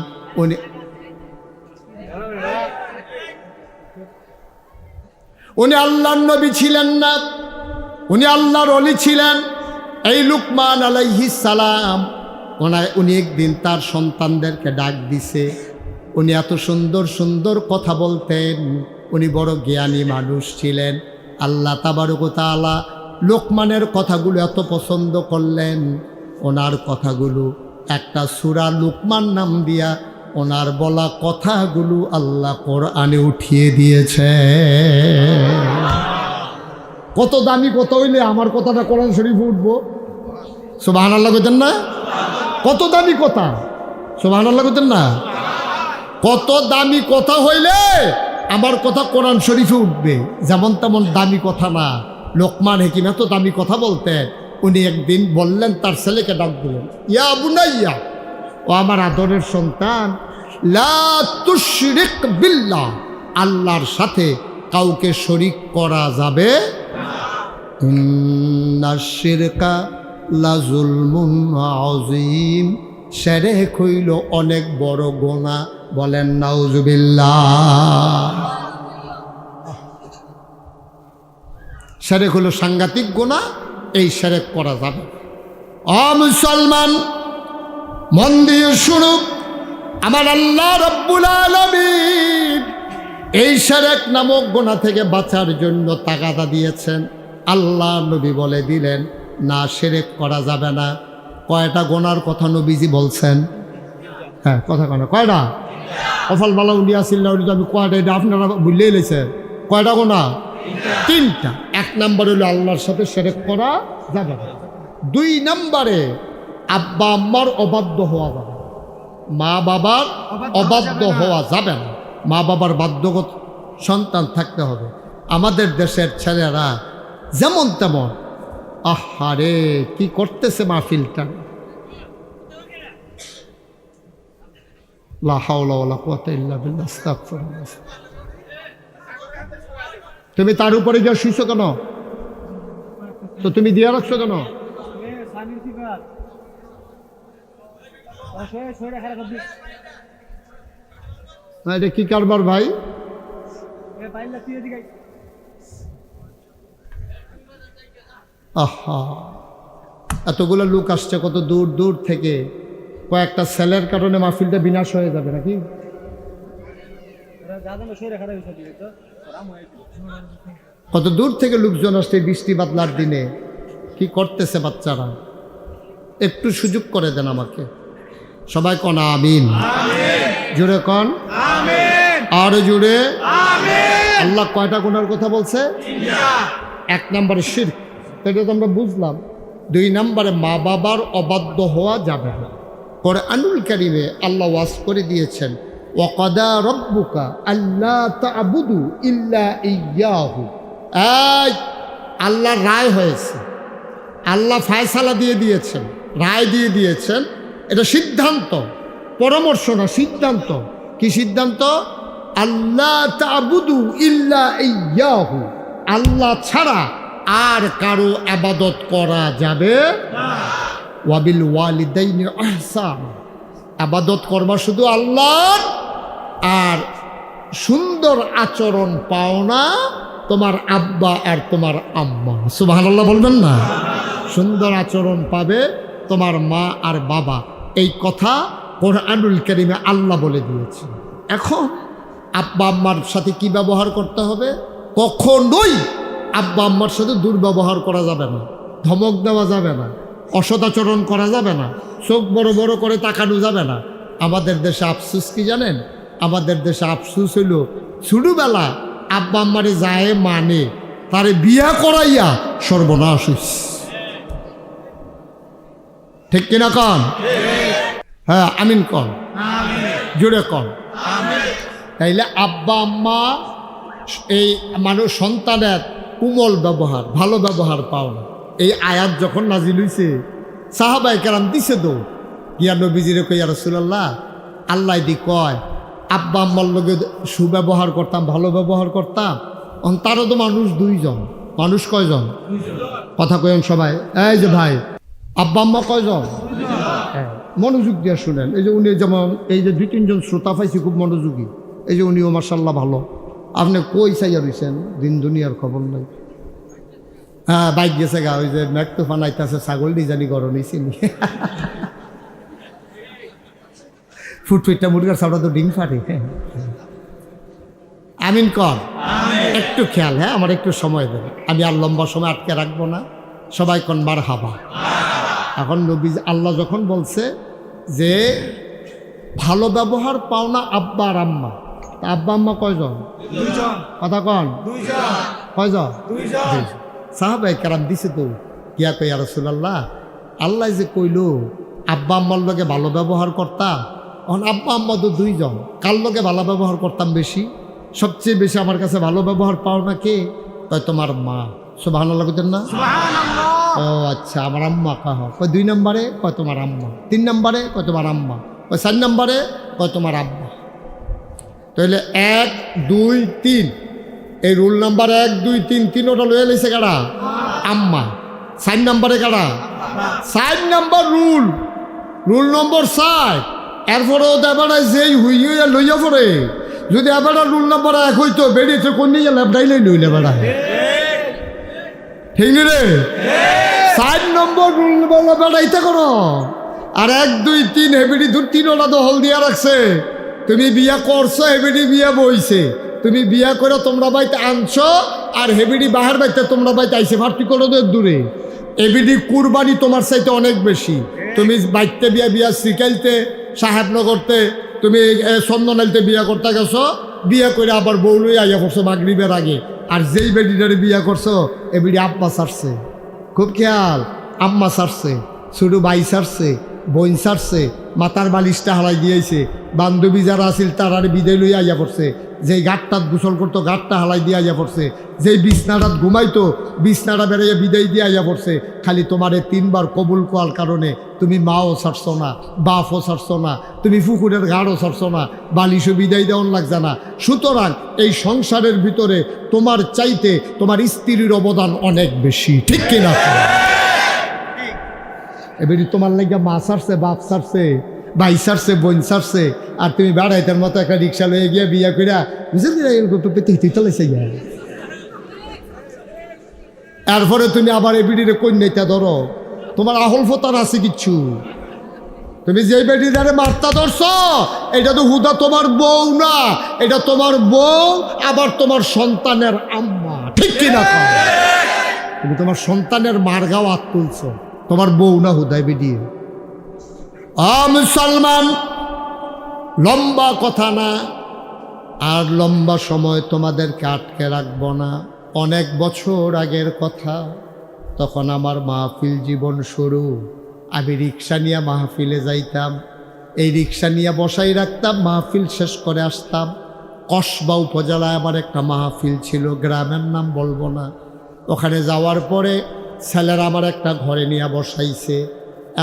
উনি আল্লাহর নবী ছিলেন না, উনি আল্লাহর ওলি ছিলেন। এই লুকমান আলাইহিস সালাম উনি একদিন তার সন্তানদেরকে ডাক দিছে। উনি এত সুন্দর সুন্দর কথা বলতেন, উনি বড় জ্ঞানী মানুষ ছিলেন। আল্লাহ তাবারক ওয়া তাআলা লোকমানের কথাগুলো এত পছন্দ করলেন, ওনার কথাগুলো একটা সূরা লোকমান নাম দিয়া ওনার বলা কথাগুলো আল্লাহ কোরআনে উঠিয়ে দিয়েছে। কত দামি কথা হইলে আমার কথাটা কোরআন শরীফে উঠবো? সুবহানাল্লাহ বলতেন না? কত দামি কথা, সুবহানাল্লাহ বলতেন না? কত দামি কথা হইলে আমার কথা কোরআন শরীফে উঠবে। যেমন তেমন দামি কথা না, লোকমান হাকিম এত দামি কথা বলতেন। উনি একদিন বললেন, তার ছেলেকে ডাক দিলেন, ইয়া বুনাইয়া, ও আমার আদরের সন্তান, লা তুশরিক বিল্লাহ, আল্লাহর সাথে কাউকে শরীক করা যাবে না। ইন্নাশ শিরকা লাযুলমুন আযীম, শিরক হইল অনেক বড় গুনাহ। বলেন নাউজুবিল্লাহ। শিরক হলো সাংঘাতিক গুনাহ, এই শিরক করা যাবে। ও মুসলমান মন দিয়ে শুনো, আমার আল্লাহ রাব্বুল আলামিন এই শিরক নামক গুনাহ থেকে বাঁচার জন্য তাগাদা দিয়েছেন। আল্লাহ নবী বলে দিলেন না, শিরক করা যাবে না। কয়টা গুনার কথা নবীজি বলছেন? হ্যাঁ, কথা কয় না, কয়টা? অফল বালা উলিয়া সিল্লা উলি, আমি কয়টা এটা আপনারা বুঝলেই লেছেন। কয়টা গুনাহ? তিনটা। এক নম্বর হলো আল্লাহর সাথে শিরক করা যাবে না। দুই নম্বরে আব্বা আম্মার অবাধ্য হওয়া যাবে না, মা বাবার অবাধ্য হওয়া যাবে না। মা বাবার বাধ্যগত সন্তান থাকতে হবে। আমাদের দেশের ছেলেরা যেমন তেমন, আহারে কি করতেছে মাহফিলটা, লা হাওলা ওয়ালা কুওয়াতা ইল্লা বিল্লাহ, আস্তাগফিরুল্লাহ। তুমি তার উপরে গিয়ে শুইছো কেন? তো তুমি দিয়ে রাখছো কেন? এটা কি কারবার ভাই? আহা, এতগুলো লোক আসছে কত দূর দূর থেকে, কয়েকটা ছেলের কারণে মাহফিলটা বিনাশ হয়ে যাবে নাকি? কত দূর থেকে লোকজন আসছে বৃষ্টি বাদলার দিনে। কি করতেছে বাচ্চারা? একটু সুযোগ করে দেন আমাকে। সবাই কন আমিন, জোরে কন আমিন, আরো জোরে আমিন। আল্লাহ কয়টা গুনার কথা বলছে? এক নম্বরে শিরক, এটা তো আমরা বুঝলাম। দুই নম্বরে মা বাবার অবাধ্য হওয়া যাবে না। কোরআনুল কারীমে আল্লাহ ওয়াজ করে দিয়েছেন, ওয়াকাদা রাব্বুকা আল্লা তা'বুদু ইল্লা ইয়্যাহু। এই আল্লাহর রায় হয়েছে, আল্লাহ ফায়সালা দিয়ে দিয়েছেন, রায় দিয়ে দিয়েছেন। এটা সিদ্ধান্ত, পরামর্শ না, সিদ্ধান্ত। কি সিদ্ধান্ত? আল্লা তা'বুদু ইল্লা ইয়্যাহু, আল্লাহ ছাড়া আর কারো ইবাদত করা যাবে না। ওয়াবিল ওয়ালিদাইনি ইহসান, ইবাদত করবা শুধু আল্লাহর, আর সুন্দর আচরণ পাও না তোমার আব্বা আর তোমার আম্মা। সুবহানাল্লাহ বলবেন না? সুন্দর আচরণ পাবে তোমার মা আর বাবা। এই কথা কোরআনুল কারীমে আল্লাহ বলে দিয়েছেন। এখন আব্বা আম্মার সাথে কি ব্যবহার করতে হবে? কখনোই আব্বা আম্মার সাথে দুর্ব্যবহার করা যাবে না, ধমক দেওয়া যাবে না, অসদাচরণ করা যাবে না, চোখ বড় বড় করে তাকানো যাবে না। আমাদের দেশে আফসুস কি জানেন? আমাদের দেশে আফসুস হইল ছোটবেলা আব্বা আম্মারে যায় মানে তারে বিয়া করাইয়া সর্বনাশ হইছে। ঠিক কিনা কন? হ্যাঁ আমিন কন, জোরে কন। তাইলে আব্বা আম্মা এই মানুষ সন্তানের কোমল ব্যবহার, ভালো ব্যবহার পাও না। এই আয়াত যখন নাজিল হইছে সাহাবায়ে কেরাম দিছে তো গিয়া নবীজিরে কই, ইয়া রাসূলুল্লাহ, আল্লাহ দি কয় আব্বা আম্মার লগে সুব্যবহার করতাম, ভালো ব্যবহার করতাম। তারও তো মানুষ দুইজন, মানুষ কয়জন? কথা কয়েন সবাই। এই যে ভাই, আব্বা আম্মা কয়জন? মনোযোগ দিয়ে শুনেন। এই যে উনি যেমন এই যে 2-3 শ্রোতা পাইছি খুব মনোযোগী, এই যে উনিও মাশাআল্লাহ ভালো। আপনি কই চাইয়া রইছেন? দিন দুনিয়ার খবর নাই। হ্যাঁ বাইক গেছে গা, ওই যে ম্যাক তুফান আইতাছে, ছাগল ডিজানি গরম হয়েছে ফুটফুটটা মুরগার সাবড়া তো ডিম ফাটে। আমিন কর, একটু খেয়াল। হ্যাঁ আমার একটু সময় দেবে, আমি আর লম্বা সময় আটকে রাখবো না। সবাই কোন মার হাবা। এখন নবী আল্লাহ যখন বলছে যে ভালো ব্যবহার পাও না আব্বা আর আম্মা, আব্বা আম্মা কয়জন? কথা কন, কয়জন? সাহাবায়ে কেরাম দিছে তো কিয়া কই, ইয়া রাসূলুল্লাহ, আল্লাহ যে কইল আব্বা আম্মার লগে ভালো ব্যবহার করতাম, এখন আব্বা আম্মা তো দুইজন, কার লগে ভালো ব্যবহার করতাম বেশি? সবচেয়ে বেশি আমার কাছে ভালো ব্যবহার পাও না কে? কয় তোমার মা। সুবহানাল্লাহ কইতেন না? ও আচ্ছা, আমার আম্মা কাহ। কয় 2 নম্বরে? কয় তোমার আম্মা। 3 নম্বরে? কয় তোমার আম্মা। কয় 4 নম্বরে? কয় তোমার আব্বা। তাহলে 1 2 3 এই রুল নাম্বার 1 2 3 তিনোটা লয়ে লইছে কারা? আম্মা। 4 নম্বরে কারা? 4 নম্বর রুল, রুল নম্বর 4। এরপরেও দেবাটা যেই হুইয়া লইয়া পড়ে, যদি এবার রুল নম্বর 1 হইতো বেরিয়েছে কোন নিয়ে ল্যাবডাইলেই নইলে বেড়া। ঠিক নি রে? 4 নম্বর রুল বলা বেড়াইতে করো। আর 1 2 3 হেবিডি তিনোটা দহল দিয়া রাখছে। তুমি বিয়া করছো, হেবিডি বিয়া বইছে। তুমি বিয়া করে তোমরা বাইতে আনছো, আর হেবিডি বাহার বাইতে তোমরা বাইতে আইসে। ভার্তি করো দূরে। এবিডি কুরবানি তোমার চাইতে অনেক বেশি। তুমি বাইতে বিয়া শিখাইতে সাহেবনগরতে, তুমি চন্দনাইতে বিয়া করতে গেছো, বিয়া করে আবার বউলই আইয়া করছো মাগরিবের আগে। আর যেই বেডিটারে বিয়া করছো এ বেডি আব্বা ছাড়ছে। খুব খেয়াল, আম্মা ছাড়ছে, ছোট ভাই ছাড়ছে, বোন ছাড়ছে, মাথার বালিশটা হারাই দিয়েছে, বান্ধবী যারা আছিল তারার বিদায় লইয়া আইয়া পড়ছে, যেই গাঁটটাত গোসল করতো গাঁটটা হালাই দিয়ে আইয়া পড়ছে, যেই বিছনাটাত ঘুমাইতো বিছনাটা বেড়াইয়া বিদায় দিয়ে আইয়া পড়ছে। খালি তোমারে 3 বার কবুল করার কারণে তুমি মাও ছাড়ছো না, বাপও ছাড়ছো না, তুমি পুকুরের ঘাড়ও ছাড়ছো না, বালিশও বিদায় দেওয়ান লাগছে না। সুতরাং এই সংসারের ভিতরে তোমার চাইতে তোমার স্ত্রীর অবদান অনেক বেশি। ঠিক কিনা? এবারে তোমার লাগিয়া মা ছাড়ছে, বাপ ছাড়ছে, ভাই ছাড়ছে, বোন ছাড়ছে, আর তুমি বেড়াইতার মতো একটা রিক্সা লয়ে গিয়া বিয়া কইরা বুঝলি এরপরে তুমি আবার এবিডিরে কন্যাইতা ধরো। তোমার আহল ফতার আছে কিচ্ছু? তুমি যে বেডিটারে মারতা ধরছ এটা তো হুদা তোমার বউ না, এটা তোমার বউ, আবার তোমার সন্তানের আম্মা। ঠিক কিনা? তুমি তোমার সন্তানের মারগাও হাত তুলছ, তোমার বউ না হুদায় বেডিয়ে। মুসলমান, লম্বা কথা না, আর লম্বা সময় তোমাদেরকে আটকে রাখবো না। অনেক বছর আগের কথা, তখন আমার মাহফিল জীবন শুরু। আমি রিক্সা নিয়ে মাহফিলে যাইতাম, এই রিক্সা নিয়ে বসাই রাখতাম, মাহফিল শেষ করে আসতাম। কসবা উপজেলায় আমার একটা মাহফিল ছিল, গ্রামের নাম বলবো না। ওখানে যাওয়ার পরে ছেলেরা আমার একটা ঘরে নিয়ে বসাইছে।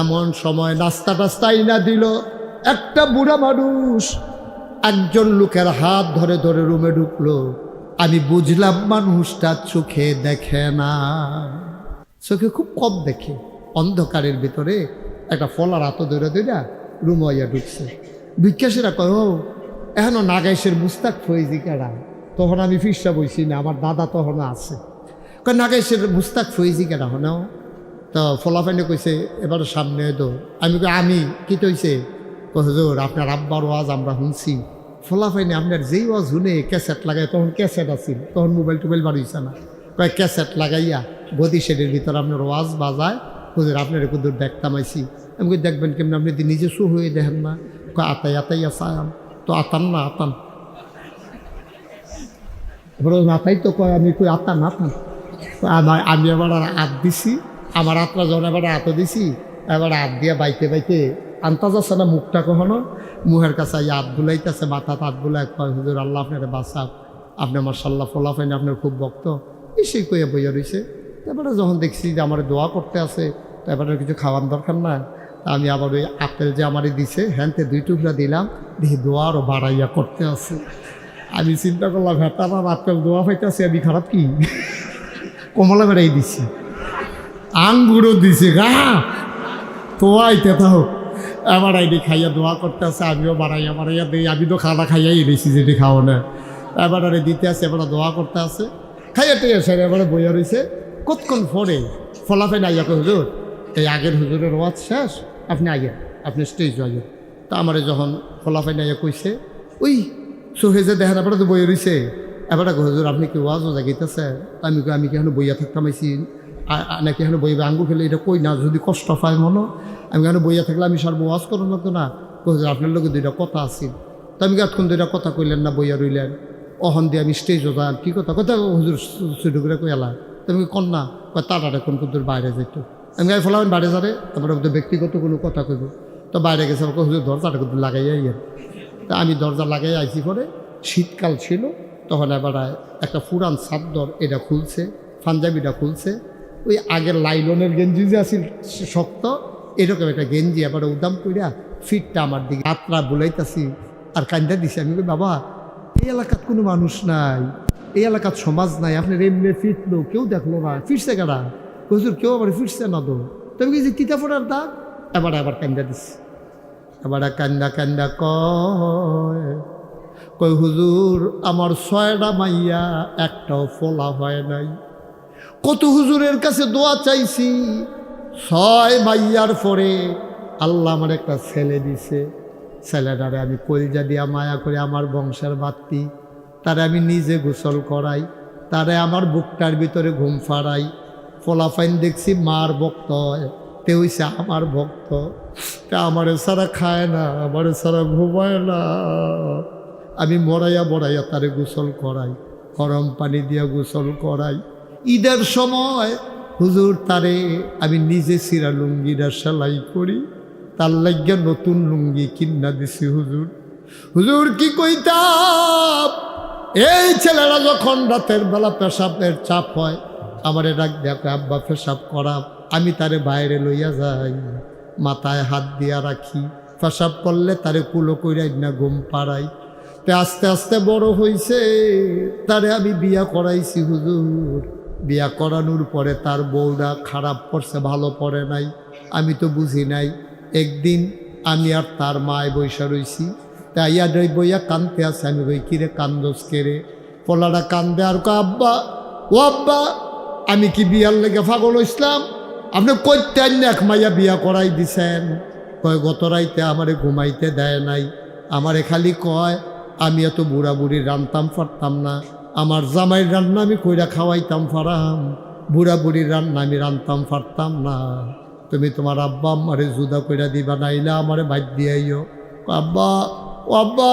এমন সময় নাস্তা টাস্তাই না দিল, একটা বুড়া মানুষ একজন লোকের হাত ধরে ধরে রুমে ঢুকলো। আমি বুঝলাম মানুষটা চোখে দেখে না, চোখে খুব কম দেখে। অন্ধকারের ভিতরে একটা ফলার হাত ধরে ধরে রুম হইয়া ঢুকছে। বিজ্ঞাসীরা কয়, ও এখনো নাগাইশের মুস্তাক ফৈজি কেডা? তখন আমি ফিরসা বইছি না, আমার দাদা তখন আছে। কয় নাগাইশের মুস্তাক ফৈজি কেডা হনাও? তো ফলাফাইনে কইছে এবার সামনে দো। আমি কই আমি কি হইছে? হুজুর আপনার আব্বার ওয়াজ আমরা শুনছি। ফলাফাইনে আপনার যেই ওয়াজ শুনে ক্যাসেট লাগায়, তখন ক্যাসেট আছিল, তখন মোবাইল টোবাইল বাড়িয়েছে না। কয়েক ক্যাসেট লাগাইয়া গদি শেডের ভিতর আপনার ওয়াজ বাজায়, হুজুর আপনার কুদুর দেখতাম আইসি। আমি কই দেখবেন কেমন, আপনি যদি নিজে শু হয়ে দেখেন না। কয় আতাই আতাই আসাম, তো আতান না আতান আতাই তো কয়, আমি কই আতান আতান। আমি এবার হাত দিছি, আমার হাতটা যখন এবার হাতও দিছি, এবার হাত দিয়ে বাইতে বাইতে আনতা যাচ্ছে না মুখটা কখনো, মুহের কাছে হাত বুলাইতেছে, মাথা হাত বুলাই কয় হুজুর আল্লাহ আপনার বাঁচাও, আপনি মাশাআল্লাহ ফলাফাইন আপনার খুব ভক্ত, এসে কইয়া বইয়া রয়েছে। তারপরে যখন দেখছি যে আমার দোয়া করতে আছে, তারপরে কিছু খাওয়ার দরকার না, আমি আবার ওই আপেল যে আমারই দিছে হ্যান্তে 2 টুকরা দিলাম, দেখি দোয়া আরও বাড়াইয়া করতে আছে। আমি চিন্তা করলাম হ্যাঁ আমার আপেল দোয়া পাইতেছে, আমি খারাপ কি? কমলা বেড়াই দিছি, আঙ্গুরও দিছি, গা তোয়াইতে থাও। এবার আইডি খাইয়া দোয়া করতে আছে, আমিও বাড়াইয়া বাড়াইয়া দিই, আমি তো খানা খাইয়াই দিছি যেটি খাও না। এবার আরে দিতে আছে, এবার দোয়া করতে আছে, খাইয়া টেয়ে সেরে এবারে বইয়া রয়েছে। কতক্ষণ পরে ফলাফাই না ইয়াকে হুজুর এই আগের হুজুরের ওয়াজ শেষ, আপনি আগে আপনি স্টেজ আগে। তা আমারে যখন ফলাফাই না ইয়া কইছে, ওই সোহেজে দেখেন এবারে তো বইয়া রয়েছে, এবার হুজুর আপনি কি ওয়াজও জাগিতেছে? আমি কি এখন বইয়া থাকতাম আইসি নাকি এখন বইবে আঙ্গু ফেলে, এটা কই না যদি কষ্ট পায় মনো, আমি কেন বইয়া থাকলে আমি সর্ব ওয়াজ করো না তো না। হুজুর আপনার লোকে 2টা কথা আছে, তো আমি এতক্ষণ 2টা কথা কইলেন না, বইয়া রইলেন, অহন দিয়ে আমি স্টেজও যান, কী কথা কথা হুজুর ছুটু করে কইলা, তুমি কন্যা তারা এখন কুদুর বাইরে যাইতো, আমি গায়ে ফলাবেন বাইরে যাবে, তারপরে ব্যক্তিগত কোনো কথা কইব, তো বাইরে গেছে আমাকে হুজুর দরজাটা কিন্তু লাগাইয়া ইয়ে। তা আমি দরজা লাগাই আইসি করে, শীতকাল ছিল তখন এবার একটা পুরান চাদর এটা খুলছে, পাঞ্জাবিটা খুলছে, ওই আগের লাইলনের গেঞ্জি যে আছিল শক্ত, এরকম একটা গেঞ্জি এবার উদাম কইরা ফিটটা আমার দিকে হাতটা বুলাইতেছি আর কান্দা দিছি। আমি কই বাবা এই এলাকাত কোনো মানুষ নাই, এই এলাকার সমাজ নাই, আপনার এমনি ফিটলো, কেউ দেখলো না, ফিরছে কারা? হুজুর কেউ আবার ফিরছে না তো। তবে কি যে কিতা ফোটার দাগ, এবার কান্দা দিছি। এবার কান্দা কান্দা কয় হুজুর আমার 6টা মাইয়া একটাও ফলা হয় নাই। কত হুজুরের কাছে দোয়া চাইছি, 6 মাইয়ার পরে আল্লাহ আমার একটা ছেলে দিছে। ছেলেটারে আমি কলিজা দিয়া মায়া করে আমার বংশের বাত্তি, তারে আমি নিজে গোসল করাই, তারে আমার বুকটার ভিতরে ঘুম ফাড়াই। ফলাফাইন দেখছি মার ভক্ত হয়, তে হইছে আমার ভক্ত, তা আমারে ছাড়া খায় না, আমারে ছাড়া ঘুমায় না। আমি মরাইয়া তারে গোসল করাই, গরম পানি দিয়া গোসল করাই। ঈদের সময় হুজুর তারে আমি নিজে সিরা লুঙ্গিটা সেলাই করি, তার লাগিয়া নতুন লুঙ্গি কিনা দিছি। হুজুর কি কইতাম, এই ছেলেরা যখন রাতের বেলা পেশাবের চাপ হয়, আমারে ডাক দেখো আব্বা পেশাব করা, আমি তারে বাইরে লইয়া যাই, মাথায় হাত দিয়া রাখি, পেশাব করলে তারে কুলো কইরাই না ঘুম পাড়াই। তে আস্তে আস্তে বড় হইছে, তারে আমি বিয়া করাইছি। হুজুর বিয়া করানোর পরে তার বউরা খারাপ পড়ছে, ভালো পড়ে নাই, আমি তো বুঝি নাই। একদিন আমি আর তার মায় বৈশা রইছি, তাই ইয়াডই বইয়া কান্দতে আছে। আমি বই কিরে কান্দোস কেরে? পোলাটা কান্দে আর আব্বা, ও আব্বা আমি কি বিয়ার লেগে পাগল হইছিলাম? আপনি কইতে এক মাইয়া বিয়া করাই দিছেন। কয় গত রাইতে আমারে ঘুমাইতে দেয় নাই, আমারে খালি কয় আমি এত বুড়া বুড়ি রান্তাম পারতাম না, আমার জামাইয়ের রান্না আমি কইরা খাওয়াইতাম পারাম, বুড়া বুড়ির রান্না আমি রান্তাম পারতাম না। তুমি তোমার আব্বা আমারে জুদা কইরা দিবা, নাইলে আমারে বাইর দিয়াইও। আব্বা ও আব্বা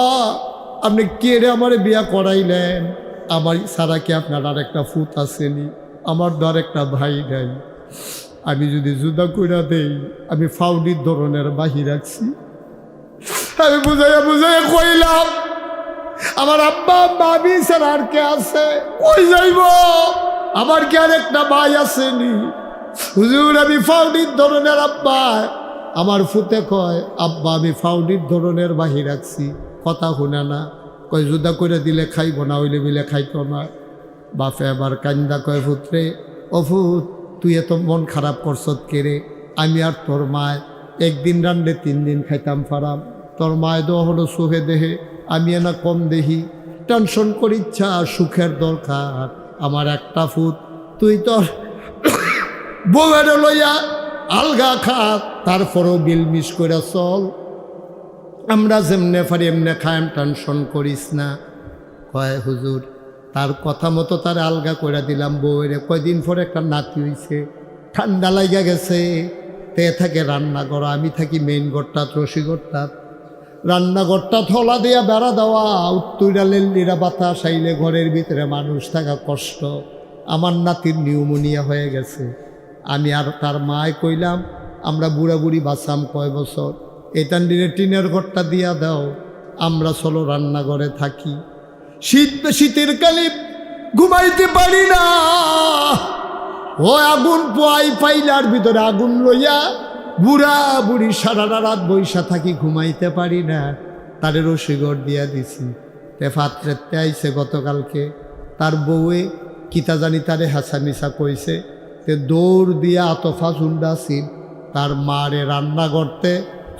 আপনি কে রে আমারে বিয়া করাইলেন? আমার সারা কি আপনার আর একটা ফুট আসেনি? আমার ধর একটা ভাই নাই, আমি যদি জুদা কইরা দেই আমি ফাউডির ধরনের বাহির রাখছি। আমি বুঝাইয়া কইলাম আমার আব্বা মামি স্যার আর কে আছে, কই যাইব? আমার কি আর একটা ভাই আসেনি? হুজুর আমি ফাউডির ধরনের আব্বা। আমার ফুতে কয় আব্বা আমি ফাউডির ধরনের বাহির রাখছি, কথা শুনে না। কয় জুদা করে দিলে খাইব না, হইলে মিলে খাইতো না। বাপে আবার কান্দা কয় ফুতরে, ও ফুত তুই এত মন খারাপ করছত কেরে? আমি আর তোর মায় একদিন রান্নে 3 দিন খাইতাম পারাম, তোর মায় তো হলো সুখে দেহে, আমি না কম দেহি। টেনশন করিচ্ছা সুখের দরকার, আমার একটা ফুট, তুই তোর বউয়ের লইয়া আলগা খা, তারপরও বিল মিস করে চল, আমরা যেমনে পারি এমনে খাইম, টেনশন করিস না। কয় হুজুর তার কথা মতো তার আলগা করে দিলাম। বউয়ের কয়দিন পরে একটা নাতি হইছে, ঠান্ডা লাগা গেছে। তে থাকে রান্নাঘর, আমি থাকি মেইন ঘরটা, রসিঘরটা। রান্নাঘরটা থলা দিয়া বেড়া দেওয়া, উত্তরা লেল্লিরা বাতাস আইলে ঘরের ভিতরে মানুষ থাকা কষ্ট। আমার নাতির নিউমোনিয়া হয়ে গেছে। আমি আর তার মায় কইলাম, আমরা বুড়া বুড়ি বাঁচাম কয় বছর, এটান দিনে টিনের ঘরটা দিয়া দাও, আমরা চলো রান্নাঘরে থাকি। শীতের কালে ঘুমাইতে পারি না, ও আগুন পোয়াই পাইলার ভিতরে আগুন লইয়া বুড়া বুড়ি সারা রাত বৈশা থাকি, ঘুমাইতে পারি না। তারে রসিঘর দিয়া দিছি। তে ফাত্রেতে আইছে গতকালকে, তার বউয়ে কিতা জানি তারে হাসামিসা কইছে। তে দৌড় দিয়া আতফা চুন্ডাছিল তার মারে রান্না করতে,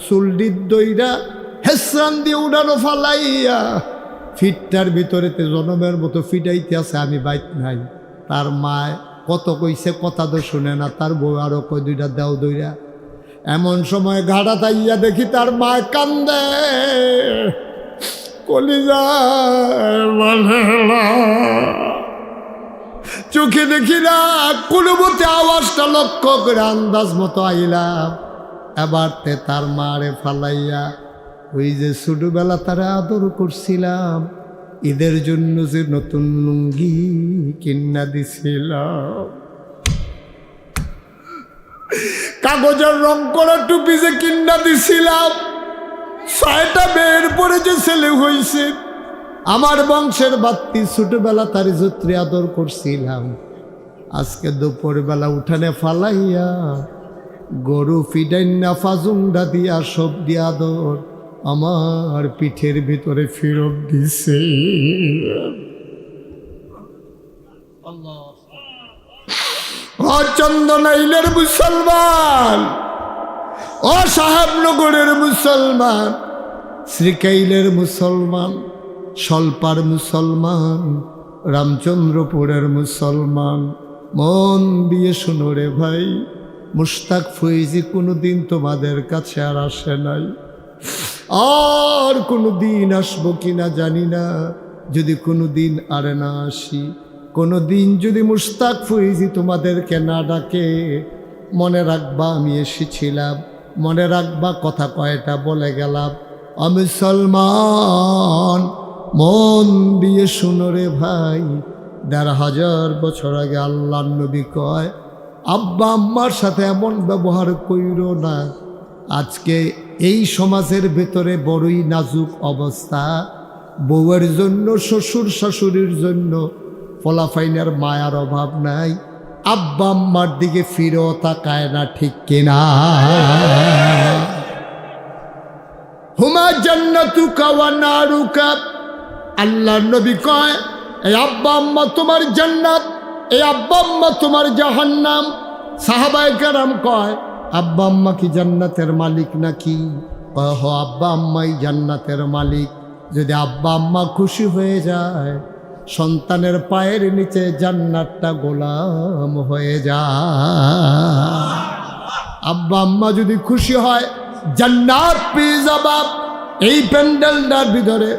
চুলডির দইরা হেসরান দিয়ে উড়ানো ফালাইয়া ফিটটার ভিতরেতে জনমের মতো ফিটাইতে আছে। আমি বাইক নাই। তার মায় কত কইছে, কথা তো শুনে না। তার বউ আরো কই দুইটা দেও দইরা। এমন সময় ঘাড়া তাইয়া দেখি তার মায় কান্দে, কলিজায় বলে চোখে দেখি না, কোনো মতে আওয়াজটা লক্ষ্য করে আন্দাজ মতো আইলাম। এবার তে তার মারে ফালাইয়া ওই যে ছোটবেলা তারা আদর করছিলাম, ঈদের জন্য যে নতুন লুঙ্গি কিনা দিছিলাম, কাগজের রং করা টুপি যে কিনা দিছিলাম, 6টা মেয়ের পরে যে ছেলে হয়েছে, আমার বংশের বাত্তি, ছোটবেলা তার যত্রে আদর করছিলাম, আজকে দুপুরবেলা উঠানে ফালাইয়া গরু ফিডাইনা ফাজুংডা দিয়া সব দিয়া আদর আমার পিঠের ভিতরে ফিরত দিছে। ও চন্দনাইলের মুসলমান, ও সাহেবনগরের মুসলমান, শ্রীকাইলের মুসলমান, সলপার মুসলমান, রামচন্দ্রপুরের মুসলমান, মন দিয়ে শুনো রে ভাই, মুশতাক ফৈজি কোনোদিন তোমাদের কাছে আর আসে নাই, আর কোনো দিন আসবো কিনা জানি না। যদি কোনো দিন আর না আসি, কোনো দিন যদি মুশতাক ফৈজি তোমাদেরকে না ডাকে, মনে রাখবা আমি এসেছিলাম, মনে রাখবা কথা কয়টা বলে গেলাম। মুসলমান মন দিয়ে শুনো রে ভাই, ১,৫০০ বছর আগে আল্লাহর নবী কয়, আব্বা আম্মার সাথে এমন ব্যবহার কইরো না। আজকে এই সমাজের ভেতরে বড়ই নাজুক অবস্থা, বউয়ের জন্য, শ্বশুর শাশুড়ির জন্য ফলাফাইনের মায়ার অভাব নাই, আব্বা আম্মার দিকে ফিরেও তাকায় না, ঠিক কিনা? হুমা জান্নাতুকা ওয়া নারুকা, আল্লাহর নবী কয়, এই আব্বা আম্মা তোমার জান্নাত, এই আব্বা আম্মা তোমার জাহান্নাম। সাহাবায়ে কেরাম কয়, আব্বা আম্মা কি জান্নাতের মালিক নাকি? কয়, হ, আব্বা আম্মাই জান্নাতের মালিক। যদি আব্বা আম্মা খুশি হয়ে যায়, সন্তানের পায়ের নিচে জান্নাতটা গোলাম হয়ে যায়। আব্বা আম্মা যদি খুশি হয়, জান্নাত পেয়ে যাবা। এই প্যান্ডেলটার ভিতরে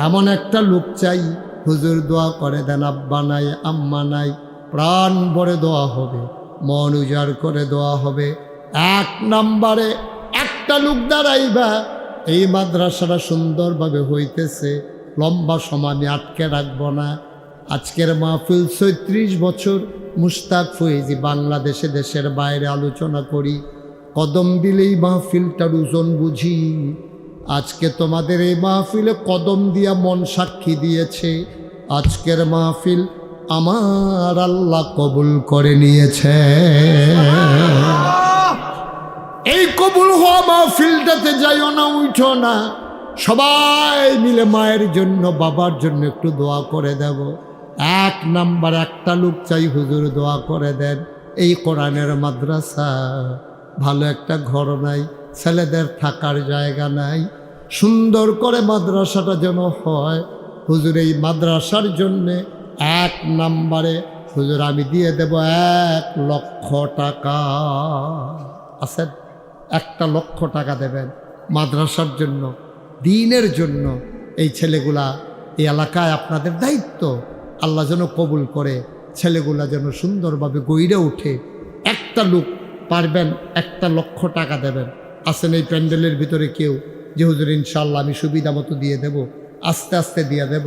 এমন একটা লোক চাই, হুজুর দোয়া করে দেন, আব্বা নাই আম্মা নাই, প্রাণ ভরে দোয়া হবে, মন উজাড় করে দোয়া হবে। 1 নম্বরে একটা লোক দাঁড়াইবা, এই মাদ্রাসাটা সুন্দরভাবে হইতেছে, লম্বা সময় আমি আটকে রাখবো না। আজকের মাহফিল ৩৬ বছর মুশতাক ফৈজি বাংলাদেশে, দেশের বাইরে আলোচনা করি, কদম দিলেই মাহফিলটার ওজন বুঝি। আজকে তোমাদের এই মাহফিলে কদম দিয়া মন সাক্ষী দিয়েছে, আজকের মাহফিল আমার আল্লাহ কবুল করে নিয়েছে। এই কবুল হওয়া মাহফিলটাতে যাইও না, উঠো না, সবাই মিলে মায়ের জন্য, বাবার জন্য একটু দোয়া করে দেব। 1 নাম্বার একটা লোক চাই, হুজুর দোয়া করে দেন। এই কোরআনের মাদ্রাসা, ভালো একটা ঘর নাই, ছেলেদের থাকার জায়গা নাই, সুন্দর করে মাদ্রাসাটা যেন হয়। হুজুর এই মাদ্রাসার জন্যে 1 নাম্বারে হুজুর আমি দিয়ে দেব 1 লক্ষ টাকা। আছেন? 1 লক্ষ টাকা দেবেন মাদ্রাসার জন্য, দিনের জন্য। এই ছেলেগুলা এই এলাকায় আপনাদের দায়িত্ব, আল্লাহ যেন কবুল করে, ছেলেগুলা যেন সুন্দরভাবে গইরে উঠে। একটা লোক পারবেন 1,00,000 টাকা দেবেন, আসেন এই প্যান্ডেলের ভিতরে কেউ যে হুজুর ইনশাআল্লাহ আমি সুবিধা মতো দিয়ে দেব, আস্তে আস্তে দিয়ে দেব,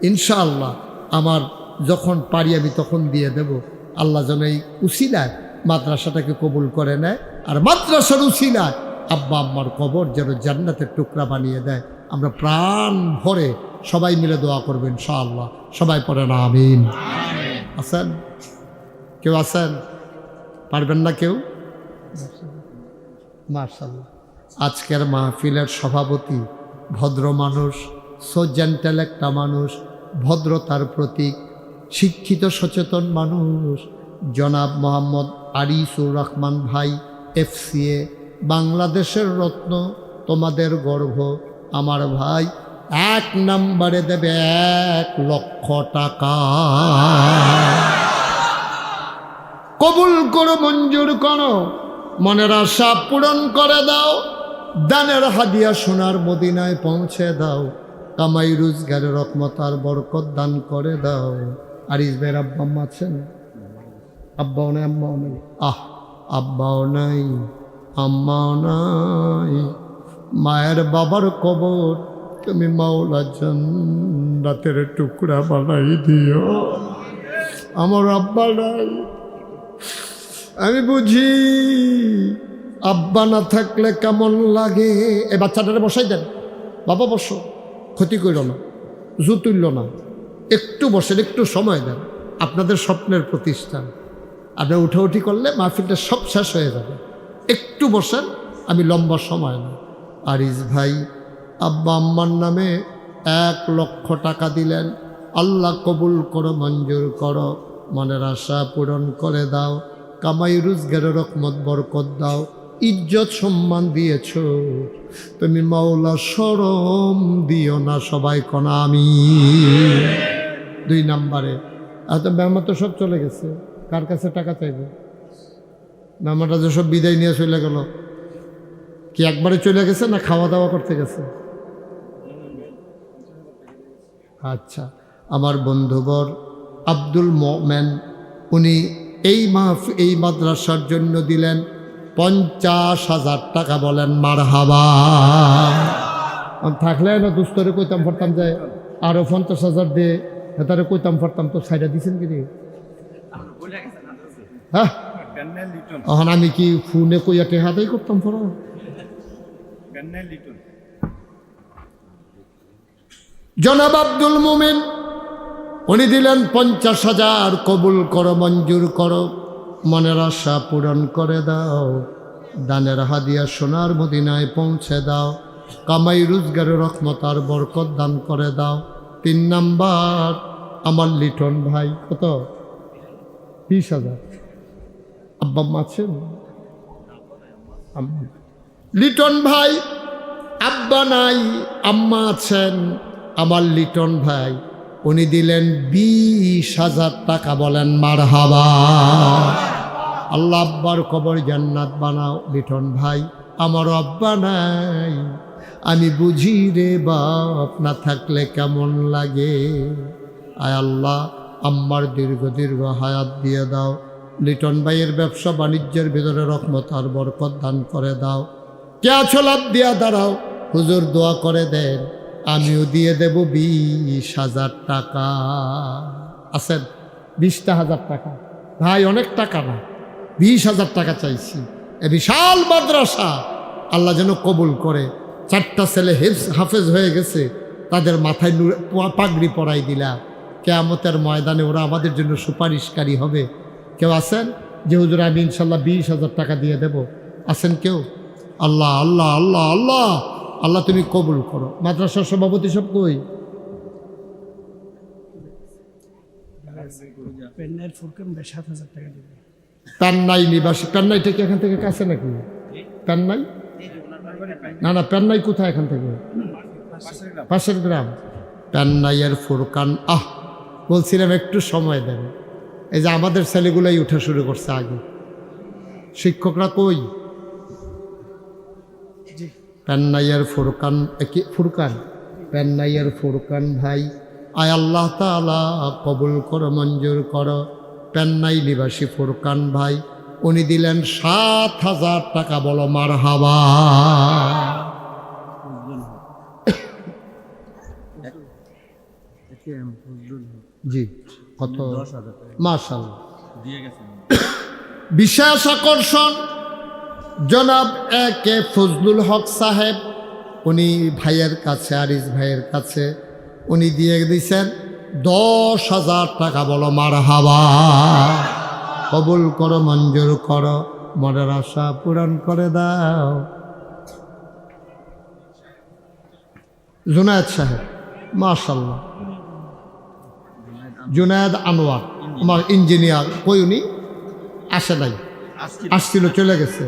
ইনশাআল্লাহ আমার যখন পারি আমি তখন দিয়ে দেব। আল্লাহ যেন এই উসিলায় মাদ্রাসাটাকে কবুল করে নেয়, আর মাদ্রাসার উসিলায় আব্বা আম্মার কবর যেন জান্নাতের টুকরা বানিয়ে দেয়। আমরা প্রাণ ভরে সবাই মিলে দোয়া করবেন ইনশাআল্লাহ। সবাই পড়েন আমিন। আছেন কেউ? আছেন? পারবেন না কেউ? মাশাআল্লাহ। আজকের মাহফিলের সভাপতি ভদ্র মানুষ, সো জেন্টেল একটা মানুষ, ভদ্রতার প্রতীক, শিক্ষিত সচেতন মানুষ, জনাব মোহাম্মদ আরিসুর রহমান ভাই, FCA, বাংলাদেশের রত্ন, তোমাদের গর্ব। আমার ভাই 1 নম্বরে দেবে 1,00,000 টাকা। কবুল করো, মঞ্জুর করো, মনের আশা পূরণ করে দাও, দানের হাদিয়া সোনার মদিনায় পৌঁছে দাও, কামাই রোজগারের রহমত আর বরকত দান করে দাও। আরিস ভাইয়ের আব্বা আম্মা আছেন? আব্বাও নাই, আম্মাও নেই। আব্বাও নাই, আম্মাও নাই, মায়ের বাবার কবর তুমি মাওলা জান্নাতের টুকরা বানাই দিও। আমার আব্বা নাই, আমি বুঝি আব্বা না থাকলে কেমন লাগে। এই বাচ্চাটারে বসাই দেন, বাবা বসো, ক্ষতি করল না, জু তুলল না, একটু বসেন, একটু সময় দেন। আপনাদের স্বপ্নের প্রতিষ্ঠান, আপনার উঠাউঠি করলে মাহফিলটা সব শেষ হয়ে যাবে। একটু বসেন, আমি লম্বা সময় না। আরিস ভাই আব্বা আম্মার নামে 1,00,000 টাকা দিলেন। আল্লাহ কবুল করো, মঞ্জুর করো, মনের আশা পূরণ করে দাও, কামাই রোজগারের রহমত বরকত দাও, ইজ্জত সম্মান দিয়েছ তুমি মাওলা, শরম দিও না। সবাই কনা আমি। 2 নম্বরে এত মেহমান তো সব চলে গেছে, কার কাছে টাকা চাইবে? মেহমানটা যে সব বিদায় নিয়ে চলে গেল, কি একবারে চলে গেছে না খাওয়া দাওয়া করতে গেছে? আচ্ছা, আমার বন্ধুবর আব্দুল মোমেন, উনি এই মাদ্রাসার জন্য দিলেন 50,000 টাকা। বলেন মারহাবা। থাকলে না দুস্তরে কইতাম পারতাম যে আরো 50,000 দিয়ে হেতারে কইতাম পারতাম, তো সাইডা দিছেন কি রে? হ্যাঁ, এখন আমি কি ফোনে কইয়া টেহাতেই করতাম পড়া? জনাব আব্দুল মোমেন উনি দিলেন 50,000। কবুল করো, মঞ্জুর করো, মনের আশা পূরণ করে দাও, দানের হাদিয়া সোনার মদিনায় পৌঁছে দাও, কামাই রোজগারের রহমত আর বরকত দান করে দাও। 3 নাম্বার আমার লিটন ভাই, কত? 20,000। আব্বা আম্মা আছেন? লিটন ভাই আব্বা নাই, আম্মা আছেন। আমার লিটন ভাই উনি দিলেন 20,000 টাকা। বলেন মারহাবা। আল্লাহ আব্বার কবর জান্নাত বানাও। লিটন ভাই আমার আব্বা নাই, আমি বুঝি রে বাপ, না থাকলে কেমন লাগে। আয় আল্লাহ আম্মার দীর্ঘ হায়াত দিয়ে দাও। লিটন ভাইয়ের ব্যবসা বাণিজ্যের ভিতরে রহমত আর বরকত দান করে দাও। কে আছো লাভ দিয়া দাঁড়াও, হুজুর দোয়া করে দেন, আমিও দিয়ে দেব 20,000 টাকা। আছেন? 20,000 টাকা ভাই, অনেক টাকা না, 20,000 টাকা চাইছি। এ বিশাল মাদ্রাসা আল্লাহ যেন কবুল করে। 4টা ছেলে হাফেজ হয়ে গেছে, তাদের মাথায় পাগড়ি পরাই দিলা। কিয়ামতের ময়দানে ওরা আমাদের জন্য সুপারিশকারী হবে। কেউ আছেন যে হুজুর আমি ইনশাল্লাহ 20,000 টাকা দিয়ে দেব? আছেন কেউ? আল্লাহ আল্লাহ আল্লাহ আল্লাহ আল্লাহ তুমি কবুল করো। মাদ্রাসার সভাপতি সব কই? পেন্নাই নিবাসী। পেন্নাইটা কি এখান থেকে কাছে নাকি? পেন্নাই না না, পেন্নাই কোথায় এখান থেকে? পাশের গ্রাম। পেন্নাইয়ের ফুরকান। বলছিলাম একটু সময় দেন। এই যে আমাদের ছেলেগুলাই উঠা শুরু করছে আগে, শিক্ষকরা কই? পেন্নাইয়ের ফুরকান, পেন্নাইয়ের ফুরকান ভাই আয় আল্লাহ তাআলা কবুল করো, মঞ্জুর করো। পেন্নাই নিবাসী ফুরকান ভাই, উনি দিলেন 7,000 টাকা। বলো মারহাবা। জি, কত? মাশাআল্লাহ। বিশেষ আকর্ষণ জনাব একে ফজলুল হক সাহেব, উনি ভাইয়ের কাছে, আরিস ভাইয়ের কাছে উনি দিয়ে দিয়েছেন 10,000 টাকা। বলো মারহাবা। কবুল করো, মঞ্জুর করো, মনের আশা পূরণ করে দাও। জুনায়েদ সাহেব, মাশাআল্লাহ। জুনায়েদ আনোয়ার, আমার ইঞ্জিনিয়ার। কই উনি? আসে নাই, আসছিল, চলে গেছে।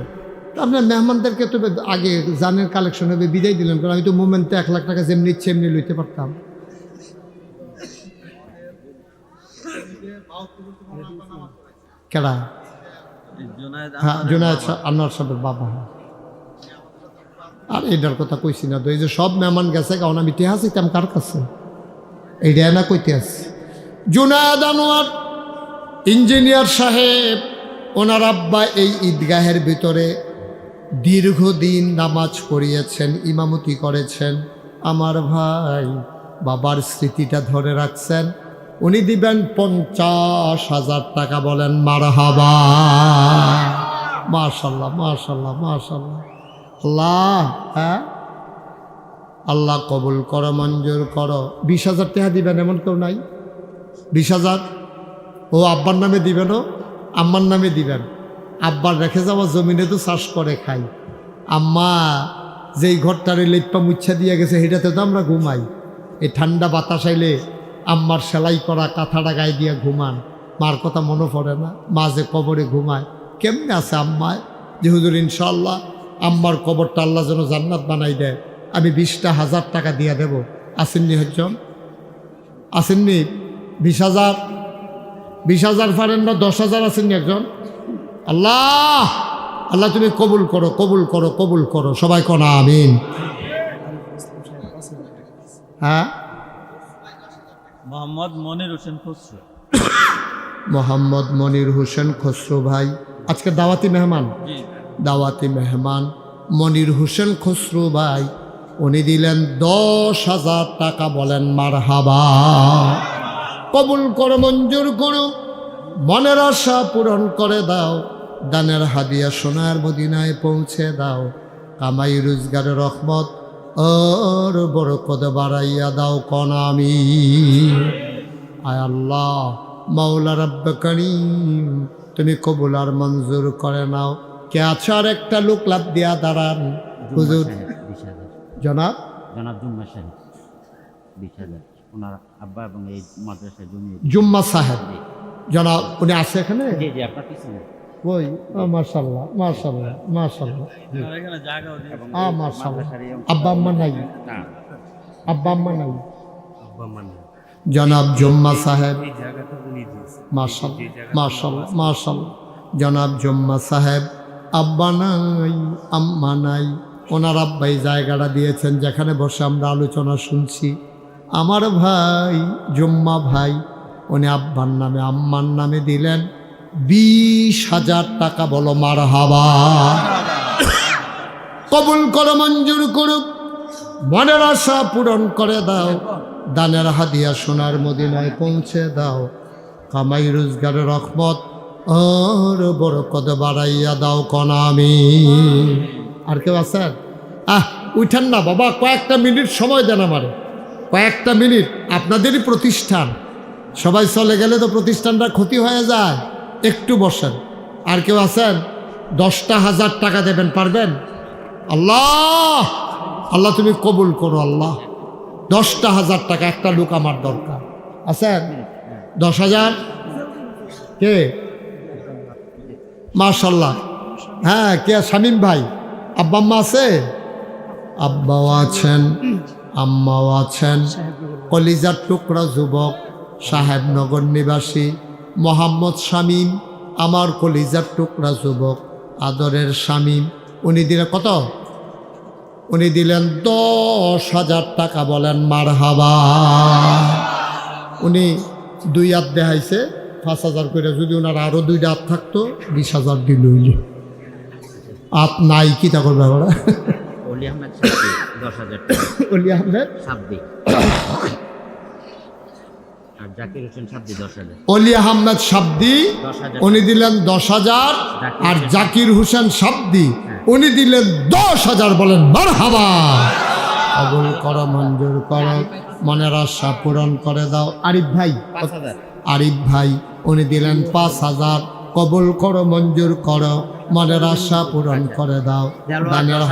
আপনার মেহমানদেরকে তো আগে জানের কালেকশন হবে, বিদায় দিলেন। কারণ আমি তো মোমেন্টে 1 লাখ টাকা যেমনি ইচ্ছে এমনি লইতে পারতাম। কেডা? হ্যাঁ, জুনায়েদ আনোয়ার সাহেবের বাবা। আর এটার কথা কইছি না তো, এই যে সব মেহমান গেছে, কারণ আমি টেহা চাইতাম কার কাছে, এইটা না কইতে আসছি। জুনায়েদ আনোয়ার ইঞ্জিনিয়ার সাহেব, ওনার আব্বা এই ঈদগাহের ভিতরে দীর্ঘদিন নামাজ পড়িয়েছেন, ইমামতি করেছেন। আমার ভাই বাবার স্মৃতিটা ধরে রাখছেন। উনি দিবেন 50,000 টাকা। বলেন মারহাবা। মাশাআল্লাহ, মাশাআল্লাহ, মাশাআল্লাহ। আল্লাহ, হ্যাঁ, আল্লাহ কবুল করো, মঞ্জুর করো। 20,000 টাকা দিবেন এমন কেউ নাই? 20,000 ও আব্বার নামে দিবেন, ও আম্মার নামে দিবেন। আব্বার রেখে যাওয়া জমিনে তো চাষ করে খাই। আম্মা যেই ঘরটারে লেপা মুচ্ছা দিয়ে গেছে, সেটাতে তো আমরা ঘুমাই। এই ঠান্ডা বাতাস আইলে আম্মার সেলাই করা কাঁথাটা গায়ে দিয়ে ঘুমান। মার কথা মনে পড়ে না? মা যে কবরে ঘুমায়, কেমনে আছে আম্মায়? যে হুজুর ইনশাআল্লাহ আম্মার কবরটা আল্লাহ যেন জান্নাত বানাই দেয়, আমি 20,000 টাকা দিয়ে দেব। আসেননি হজ্জন? আসেননি? 20,000? 20,000 পারেন না? 10,000 আসেননি একজন? আল্লাহ, আল্লাহ তুমি কবুল করো, কবুল করো, কবুল করো। সবাই কোন আমিন। হ্যাঁ, মোহাম্মদ মনির হোসেন খসরু। মোহাম্মদ মনির হোসেন খসরু ভাই আজকে দাওয়াতি মেহমান। দাওয়াতি মেহমান মনির হোসেন খসরু ভাই, উনি দিলেন 10,000 টাকা। বলেন মারহাবা। কবুল করো, মঞ্জুর করো, মনের আশা পূরণ করে দাও। দানের হাদিয়া সোনার মদিনায় পৌঁছে দাও। কামাই রোজগারের রহমত ওর বরকত বাড়াইয়া দাও। কোন আমিন। আয় আল্লাহ মাওলা রব্বে করিম, তুমি কবুল আর মঞ্জুর করে নাও। কে আছে? আর একটা লোক লাভ দিয়া দাঁড়ান। হুজুর জনাব জুম্মা সাহেব 20,000 ওনার আব্বা এবং এই মাদ্রাসার জমি। জুম্মা সাহেব জনাব, উনি আছে এখানে? জি জি, আপনার পিছনে। ওই মাশাআল্লাহ, মাশাআল্লাহ, মাশাআল্লাহ, এখানে জায়গা মাশাআল্লাহ। আব্বা আম্মা নাই? আব্বা আম্মা নাই? জনাব জুম্মা সাহেব, মাশাআল্লাহ, মাশাআল্লাহ, মাশাআল্লাহ। জনাব জুম্মা সাহেব, আব্বা নাই, আম্মা নাই। ওনার আব্বাই জায়গাটা দিয়েছেন যেখানে বসে আমরা আলোচনা শুনছি। আমার ভাই জুম্মা ভাই, উনি আব্বার নামে আম্মার নামে দিলেন 20,000 টাকা। বলো মারহাবা। কবুল করো, মঞ্জুর করুক, মনের আশা পূরণ করে দাও। দানের হাদিয়া সোনার মদিনায় পৌঁছে দাও। কামাই রোজগারের রহমত ওর বরকত বাড়াইয়া দাও। কোন আমিন। আর কেউ আছেন? উঠেন না বাবা, কয়েকটা মিনিট সময় দেন আমারে, কয়েকটা মিনিট। আপনাদেরই প্রতিষ্ঠান, সবাই চলে গেলে তো প্রতিষ্ঠানটা ক্ষতি হয়ে যায়। একটু বসেন। আর কেউ আছেন? 10,000 টাকা দেবেন, পারবেন? আল্লাহ, আল্লাহ তুমি কবুল করো। আল্লাহ 10,000 টাকা, একটা লোক আমার দরকার। আছেন? 10,000? কে? মাশাআল্লাহ। হ্যাঁ, কে? শামীম ভাই। আব্বা আম্মা আছে? আব্বাও আছেন, আম্মাও আছেন। কলিজার টুকরা যুবক, সাহেবনগর নিবাসী মোহাম্মদ শামীম, আমার কলিজার টুকরা যুবক, আদরের শামীম। উনি দিলেন কত? উনি দিলেন 10,000 টাকা। বলেন মারহাবা। উনি 2 হাত দেখাইছে 5,000 করে, যদি ওনার আরও 2টা হাত থাকতো 20,000 দিল হইলে। হাত নাই কি তা করবে ওরা? অলি আহমেদ সাব্বি 10,000 টাকা। অলি আহমেদ সাব্বি আর জাকির হোসেন সাব্বি 10,000। অলি আহমেদ সাব্দি 10,000 উনি দিলেন 10,000, আর জাকির হোসেন সাব্দি উনি দিলেন 10,000। বলেন মারহাবা। কবুল করো, মঞ্জুর করো, মনের আশা পূরণ করে দাও। আরিফ ভাই 5,000। আরিফ ভাই উনি দিলেন 5,000। কবুল করো, মঞ্জুর করো, মনের আশা পূরণ করে দাও। দানের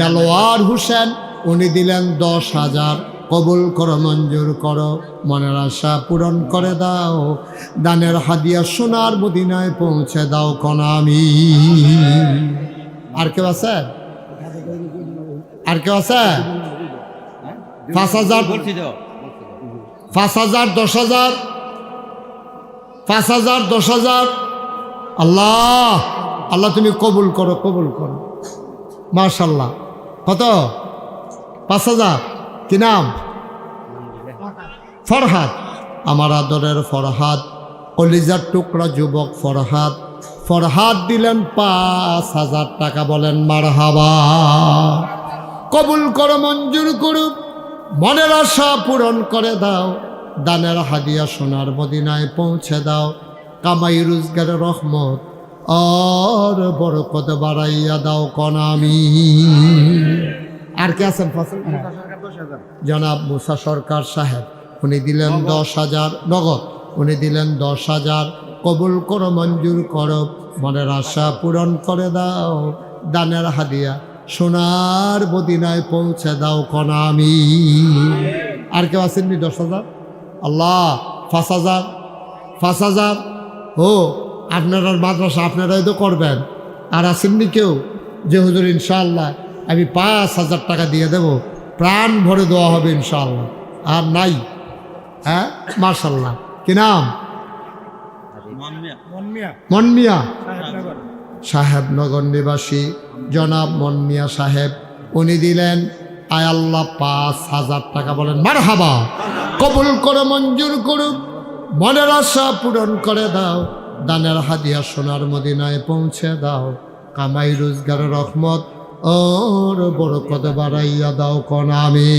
দেলোয়ার হোসেন উনি দিলেন 10,000। কবুল করো, মঞ্জুর করো, মনের আশা পূরণ করে দাও। দানের হাদিয়া সোনার মদিনায় পৌঁছে দাও কোন আমি। আর কেউ আছে? আর কেউ আছে? 5,000 5,000 10,000 5,000 10,000। আল্লাহ আল্লাহ তুমি কবুল করো, কবুল করো। মাশাল্লাহ। কত? 5,000। কি নাম? ফরহাদ। আমার আদরের ফরহাদ, কলিজার টুকরা যুবক ফরহাদ। ফরহাদ দিলেন 5,000 টাকা। বলেন মারহাবা। কবুল করো, মঞ্জুর করো, মনের আশা পূরণ করে দাও। দানের হাদিয়া সোনার মদিনায় পৌঁছে দাও। কামাই রোজগারের রহমত আর বরকত বাড়াইয়া দাও কোন আমি। আর কে আছেন? জনাব মুসা সরকার সাহেব উনি দিলেন 10,000 নগদ। উনি দিলেন 10,000। কবুল করো, মঞ্জুর করো, মনের আশা পূরণ করে দাও। দানের হাদিয়া সোনার মদিনায় পৌঁছে দাও কোন আমি। আর কেউ আসেননি? 10,000। আল্লাহ 5,000 5,000। ও আপনারা মাদ্রাসা আপনারাই তো করবেন। আর আসেননি কেউ যে হুজুর ইনশাআল্লাহ আমি 5,000 টাকা দিয়ে দেব, প্রাণ ভরে দেওয়া হবে ইনশাআল্লাহ? আর নাই? হ্যাঁ মাশাল্লাহ। কি নাম? মনমিয়া সাহেবনগর নিবাসী জনাব মনমিয়া সাহেব উনি দিলেন আয় আল্লাহ 5,000 টাকা। বলেন মারহাবা। কবুল করো, মঞ্জুর করো, মনের আশা পূরণ করে দাও। দানের হাদিয়া সোনার মদিনায় পৌঁছে দাও। কামাই রোজগারের রহমত ওর বরকত বাড়াইয়া দাও কোন আমি।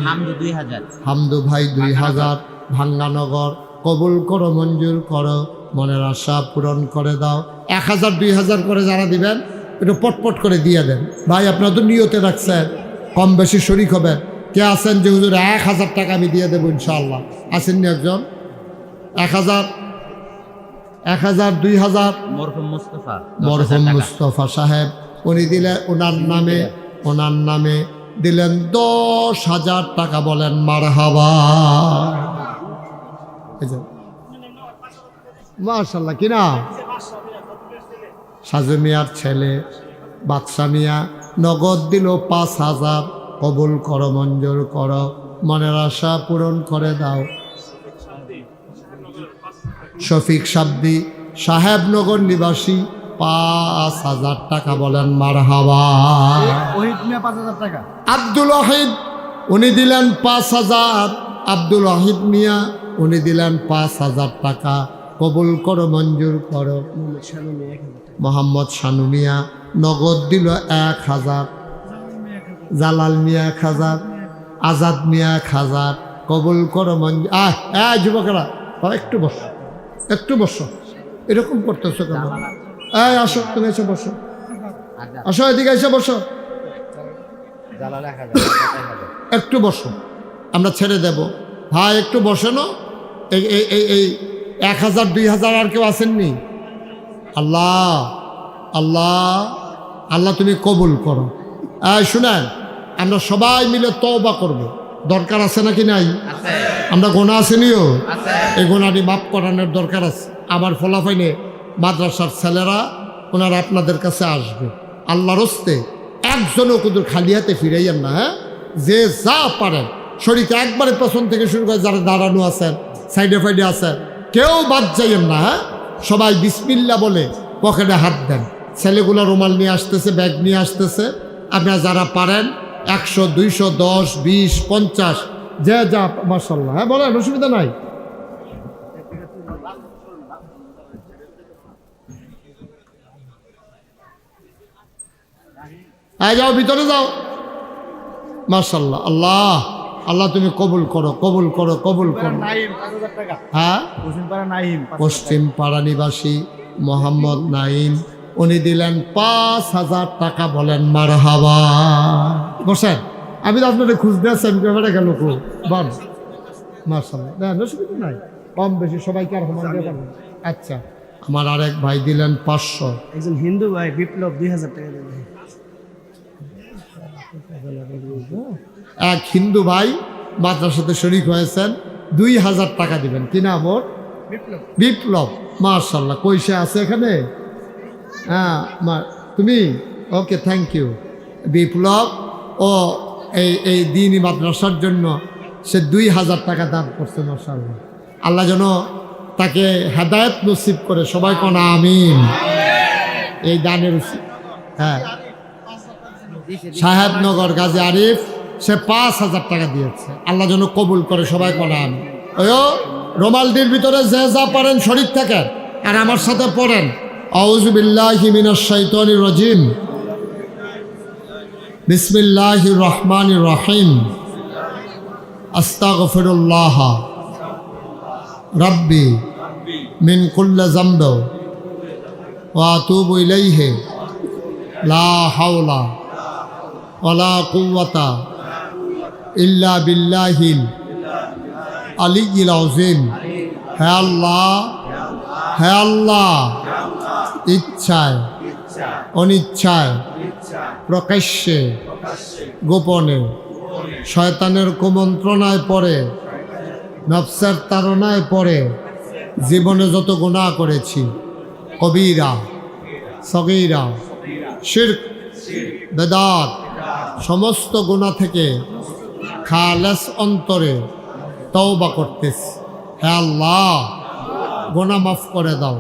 হামদু 2,000। হামদু ভাই 2,000 ভাঙ্গানগর। কবুল করো, মঞ্জুর করো, মনের আশা পূরণ করে দাও। 1,000 2,000 করে যারা দিবেন একটু পটপট করে দিয়ে দেন ভাই। আপনারা তো নিয়তে রাখছেন, কম বেশি শরিক হবেন। কে আছেন যে হুজুর 1,000 টাকা আমি দিয়ে দেবো ইনশাআল্লাহ? আসেননি একজন? 1,000 1,000 2,000। মরহুম মুস্তাফা মরহুম মুস্তফা সাহেব উনি দিলেন ওনার নামে দিলেন 10,000 টাকা। বলেন মারহাবা। মাশাআল্লাহ। কি নাম? সাজু মিয়ার ছেলে বাদশা মিয়া নগদ দিল 5,000। কবুল করো, মঞ্জুর করো, মনের আশা পূরণ করে দাও। শফিক সাব্দি সাহেবনগর নিবাসী 5,000 টাকা। বলেন মারহাবা। আব্দুল ওয়াহিদ উনি দিলেন 5,000। আব্দুল ওয়াহিদ মিয়া উনি দিলেন 5,000 টাকা। কবুল করো, মঞ্জুর করো। মোহাম্মদ শানু মিয়া নগদ দিল 1,000। জালাল মিয়া 1,000। আজাদ মিয়া 1,000। কবুল করো, মঞ্জুর। যুবকেরা একটু বসো, একটু বসো। এরকম করতেছো কেন? আসো, তুমি এসে বসো। আসো, এদিকে এসে বসো। একটু বসো, আমরা ছেড়ে দেব। ভাই একটু বসে না। এই 1,000 2,000 আর কেউ আসেননি? আল্লাহ আল্লাহ আল্লাহ তুমি কবুল করো। শুনেন, আমরা সবাই মিলে তওবা করব। দরকার আছে নাকি নাই? আমরা গোনা আসেনিও, এই গোনাটি মাফ করানোর দরকার আছে। আমার ফলাফাইনে মাদ্রাসার ছেলেরা ওনারা আপনাদের কাছে আসবে। আল্লাহর হস্তে একজনও কিন্তু খালি হাতে ফিরাইয়েন না। হ্যাঁ, যে যা পারেন শরীরে একবারে পেছন থেকে শুরু করে যারা দাঁড়ানো আছেন, সাইডে ফাইডে আছেন, কেউ বাদ যাইয়েন না। হ্যাঁ, সবাই বিসমিল্লাহ বলে পকেটে হাত দেন। ছেলেগুলো রুমাল নিয়ে আসতেছে, ব্যাগ নিয়ে আসতেছে। আপনারা যারা পারেন 100 200 10 20 50 যে যা মাশাআল্লাহ। হ্যাঁ বলেন, অসুবিধা নাই। যাও ভিতরে যাও। মাশাআল্লাহ, আল্লাহ আল্লাহ তুমি কবুল করো, কবুল করো, কবুল করো। হ্যাঁ, পশ্চিম পাড়া নিবাসী মোহাম্মদ নাইম, উনি দিলেন 5,000 টাকা। বলেন মারহাবা। বসেন, আমি তো আপনাদের খুঁজতে আসছি, আমি ব্যাপারে গেল কো বল। মাশাআল্লাহ, না অসুবিধা নাই, কম বেশি সবাইকে আর সমান দিয়ে পারবেন। আচ্ছা, আমার আরেক ভাই দিলেন 500। একজন হিন্দু ভাই বিপ্লব 2000 টাকা দেবে। এক হিন্দু ভাই মাদ্রাসাতে শরীক হয়েছেন, 2000 টাকা দিবেন। কি নাম ওর? বিপ্লব। মাশাআল্লাহ, কইসে আছে এখানে? হ্যাঁ, তুমি ওকে, থ্যাংক ইউ বিপ্লব। ও এই দিনই মাদ্রাসার জন্য সে 2000 টাকা দান করছে। মাশাআল্লাহ, আল্লাহ যেন তাকে হেদায়েত নসিব করে। সবাই কোন আমিন। এই দানের হ্যাঁ, সাহেবনগর গাজী আরিফ, সে 5000 টাকা দিয়েছে। আল্লাহ যেন কবুল করে। সবাই পড়ান। ওই রোমালটির ভিতরে যে যা পারেন শরীর থাকেন, আর আমার সাথে পড়েন আউযু বিল্লাহি মিনাশ শাইতানির রাজিম, বিসমিল্লাহির রহমানির রহিম, আস্তাগফিরুল্লাহ রাব্বি মিন কুল্লি যামবি ওয়া আতুবু ইলাইহি লা হাওলা ওয়ালা কুওয়াতা ইল্লা বিল্লাহিল আলিয়্যিল আযীম। হে আল্লাহ, হে আল্লাহ, ইচ্ছায় অনিচ্ছায় প্রকাশ্যে গোপনে শয়তানের কুমন্ত্রণায় পড়ে, নফসের তাড়নায় পড়ে জীবনে যত গুনাহ করেছি, কবিরা সগীরা শিরক বেদাত, সমস্ত গুনাহ থেকে খালেস অন্তরে তওবা করতেছি। হে আল্লাহ, গুনাহ মাফ করে দাও,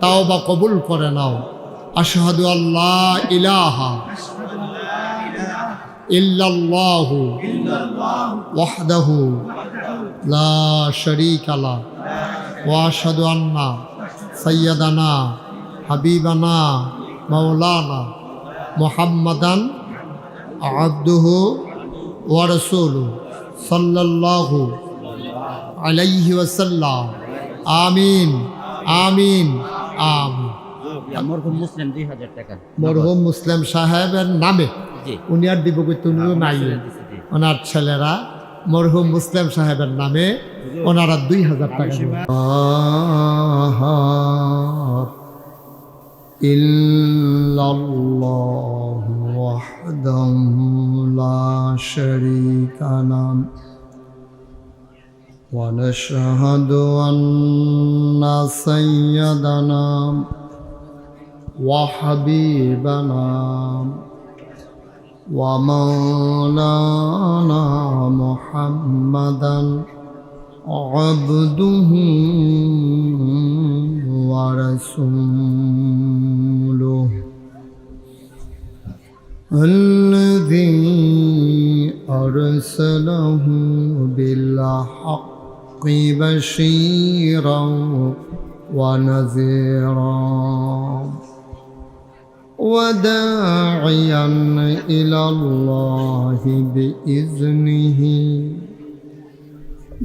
তওবা কবুল করে নাও। আশহাদু আল্লা ইলাহা ইল্লাল্লাহু ওয়াহদাহু লা শারীকা লাহু ওয়া আশহাদু আন্না সাইয়্যিদানা হাবিবানা মাওলানা মুহাম্মাদান আবদুহু ওয়া রাসূলুহু সাল্লাল্লাহু আলাইহি ওয়াসাল্লাম। আমিন, আমিন, আমিন। মরহুম মুসলিম 2000 টাকা। মরহুম মুসলিম সাহেবের নামে। উনি আর দিব কইতে, উনিও নাই। ওনার ছেলেরা মরহুম মুসলিম সাহেবের নামে ওনারা 2000 টাকা দিবেন। ইল্লাল্লাহু ওয়াহদাহু লা শারীকা লাহু ওয়া নাশহাদু আন্না সাইয়্যিদানা ওয়া হাবিবানা ওয়া মাওলানা মুহাম্মাদান আবদুহু ওয়া রাসূলুহু الذي أرسله بالحق بشيرا ونذيرا وداعيا إلى الله بإذنه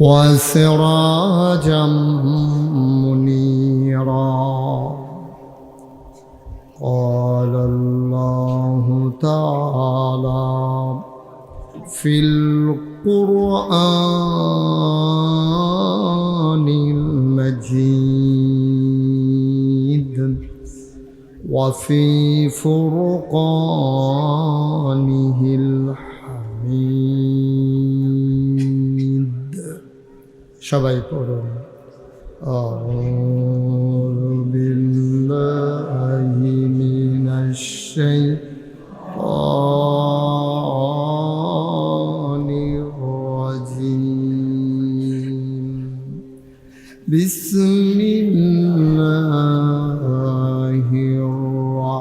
وسراجا منيرا. قال الله تعالى في القرآن المجيد وفي فرقانه الحميد. সবাই পড়ুন أعوذ بالله من الشيطان الرجيم. بسم الله الرحمن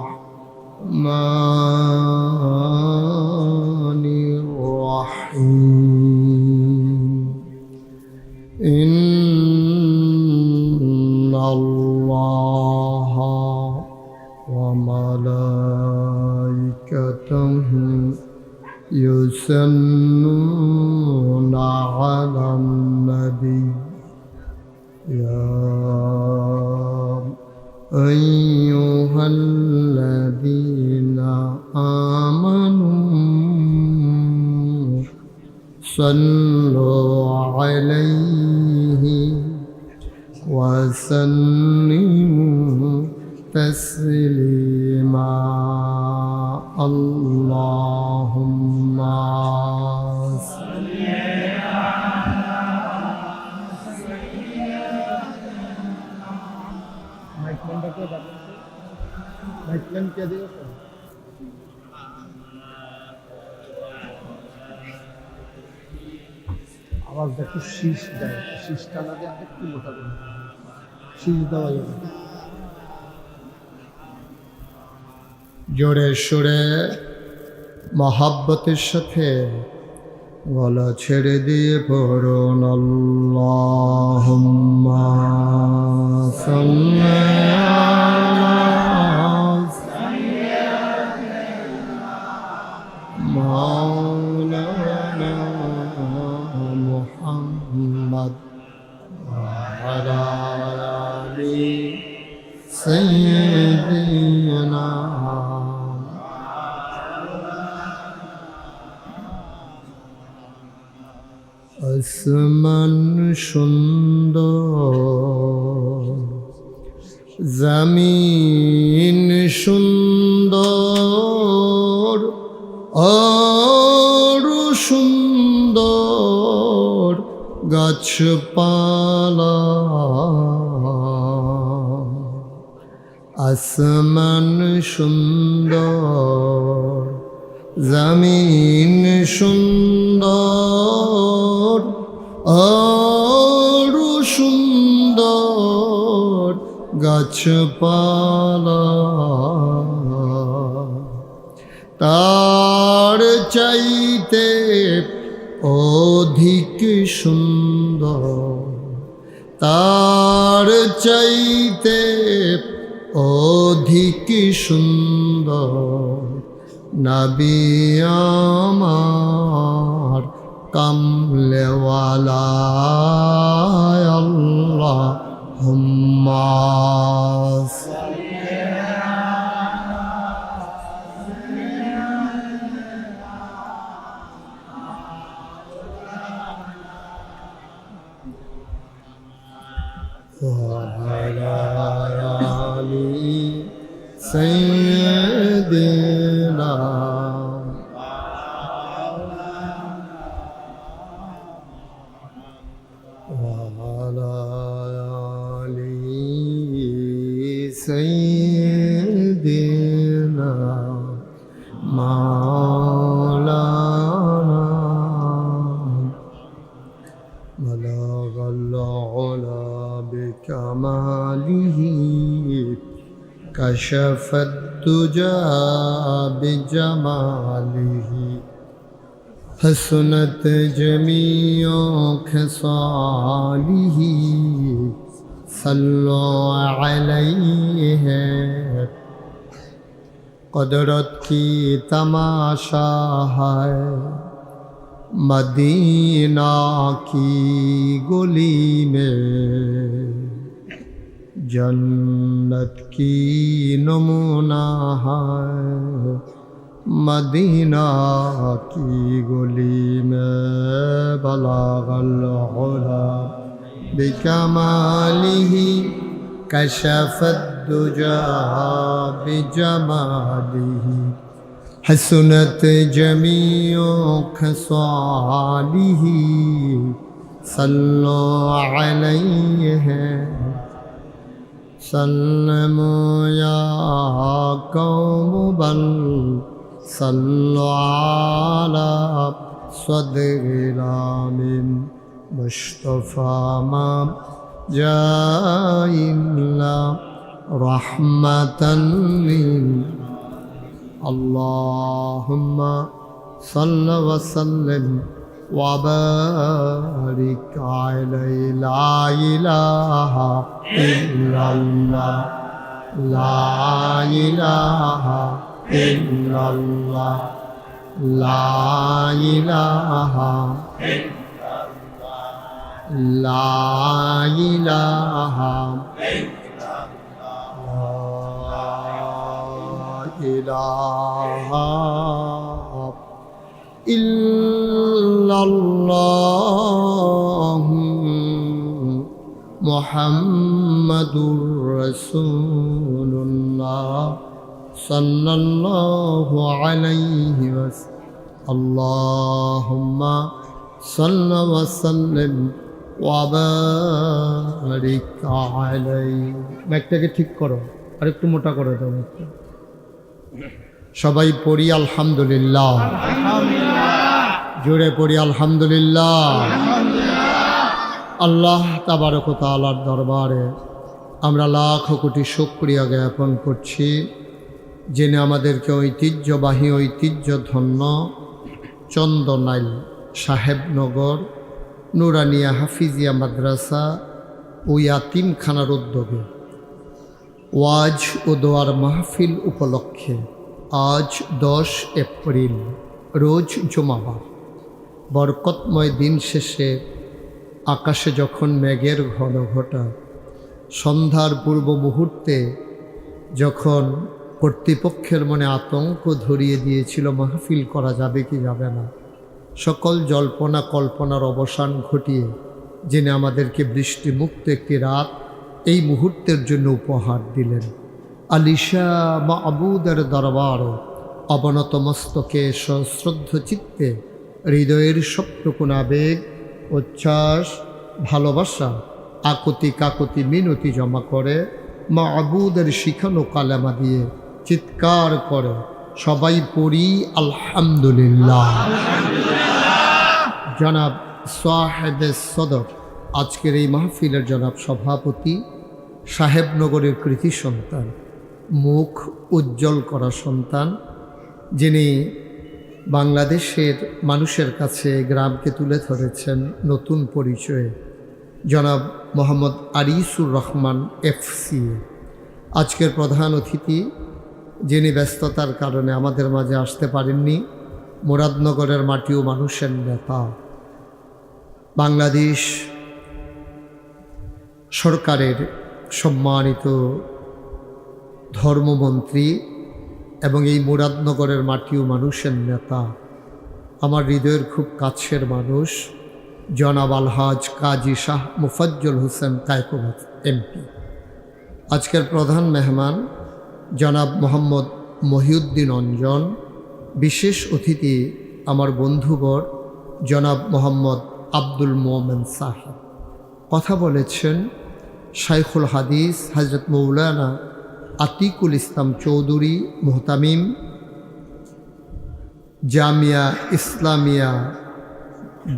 الرحيم. وملائكته يصلون على النبي يا أيها الذين آمنوا صلوا عليه وسلموا تسليما اللهم صل আওয়াজটা একটু শীষ দেয়, শীষটা না দিয়ে একটু মোটা করে শীষ দেওয়া যাবে। জোরে সোরে মহাব্বতের সাথে গলা ছেড়ে দিয়ে পড়ুন আল্লাহুম্মা সাল্লি আলা মাওলানা মুহাম্মদ ওয়া আলা আলি সাইয়্যিদিনা আসমান সুন্দর জমিন সুন্দর আর সুন্দর গাছপালা আসমান সুন্দর জমিন সুন্দর আর সুন্দর গাছপালা তার চাইতে অধিক সুন্দর তার চাইতে অধিক সুন্দর নবী আমার কামলেওয়ালা আল্লাহুম্মা وعلى آل سيدنا وعلى آل سيدنا مولانا بلغ العلا بكماله كشف الدجى بجماله حسنت جميع خصاله صلوا عليه قدرت کی تماشا ہے مدینہ کی گلی میں جنت کی نمونہ ہے مدینہ کی گلی میں بلغ العلا بکمالہ کشف الدجى بجمالہ حسنت جميع خصاله صلوا عليه سلموا يا قوم بل صلوا على صدر الامين مصطفى ما جاء إلا رحمة اللهم صل وسلم وبارك عليه لا إله إلا الله লা ইলাহা ইল্লাল্লাহ লা ইলাহা লা ইলাহা ইলাহা ইল্লাল্লাহ মুহাম্মাদুর রাসূলুল্লাহ সাল্লাল্লাহু আলাইহি ওয়াসাল্লাম আল্লাহুম্মা সাল্লি ওয়া সাল্লিম ওয়া বারিক আলাইহি। মাইকটাকে ঠিক করো, আর একটু মোটা করে দাও মাইকটা। সবাই পড়ি আলহামদুলিল্লাহ, জোরে পড়ি আলহামদুলিল্লাহ। আল্লাহ তাবারক ওয়া তাআলার দরবারে আমরা লাখ কোটি শুকরিয়া জ্ঞাপন করছি, যিনি আমাদেরকে ঐতিহ্যবাহী ঐতিহ্যধন্য চন্দনাইল সাহেবনগর নুরানিয়া হাফিজিয়া মাদ্রাসা ও ইয়াতিমখানার উদ্যোগে ওয়াজ ও দোয়ার মাহফিল উপলক্ষে আজ 10 এপ্রিল রোজ জুমাবার বরকতময় দিন শেষে আকাশে যখন মেঘের ঘন ঘটা, সন্ধ্যার পূর্ব মুহূর্তে যখন কর্তৃপক্ষের মনে আতঙ্ক ধরিয়ে দিয়েছিল মাহফিল করা যাবে কি যাবে না, সকল জল্পনা কল্পনার অবসান ঘটিয়ে যিনি আমাদেরকে বৃষ্টিমুক্ত একটি রাত এই মুহূর্তের জন্য উপহার দিলেন, আলিশা মাবুদের দরবারে অবনত মস্তকে সশ্রদ্ধ চিত্তে হৃদয়ের সবটুকুন আবেগ, উচ্ছ্বাস, ভালোবাসা, আকুতি কাকুতি মিনতি জমা করে মাবুদের শিখানো কালেমা দিয়ে চিৎকার করে সবাই পড়ি আলহামদুলিল্লাহ। জনাব সাহেবে সদর আজকের এই মাহফিলের জনাব সভাপতি, সাহেবনগরের কৃতি সন্তান, মুখ উজ্জ্বল করা সন্তান, যিনি বাংলাদেশের মানুষের কাছে গ্রামকে তুলে ধরেছেন নতুন পরিচয়ে, জনাব মোহাম্মদ আরিসুর রহমান এফসি আজকের প্রধান অতিথি, যিনি ব্যস্ততার কারণে আমাদের মাঝে আসতে পারেননি, মুরাদনগরের মাটি ও মানুষের নেতা, বাংলাদেশ সরকারের সম্মানিত ধর্মমন্ত্রী এবং এই মুরাদনগরের মাটি ও মানুষের নেতা, আমার হৃদয়ের খুব কাছের মানুষ, জনাব আলহাজ কাজী শাহ মুফাজ্জল হোসেন কায়কোবাদ এমপি। আজকের প্রধান মেহমান জনাব মোহাম্মদ মহিউদ্দিন অঞ্জন, বিশেষ অতিথি আমার বন্ধুবর জনাব মোহাম্মদ আব্দুল মোমেন সাহেব। কথা বলেছেন শাইখুল হাদিস হজরত মৌলানা আতিকুল ইসলাম চৌধুরী মুহতামিম জামিয়া ইসলামিয়া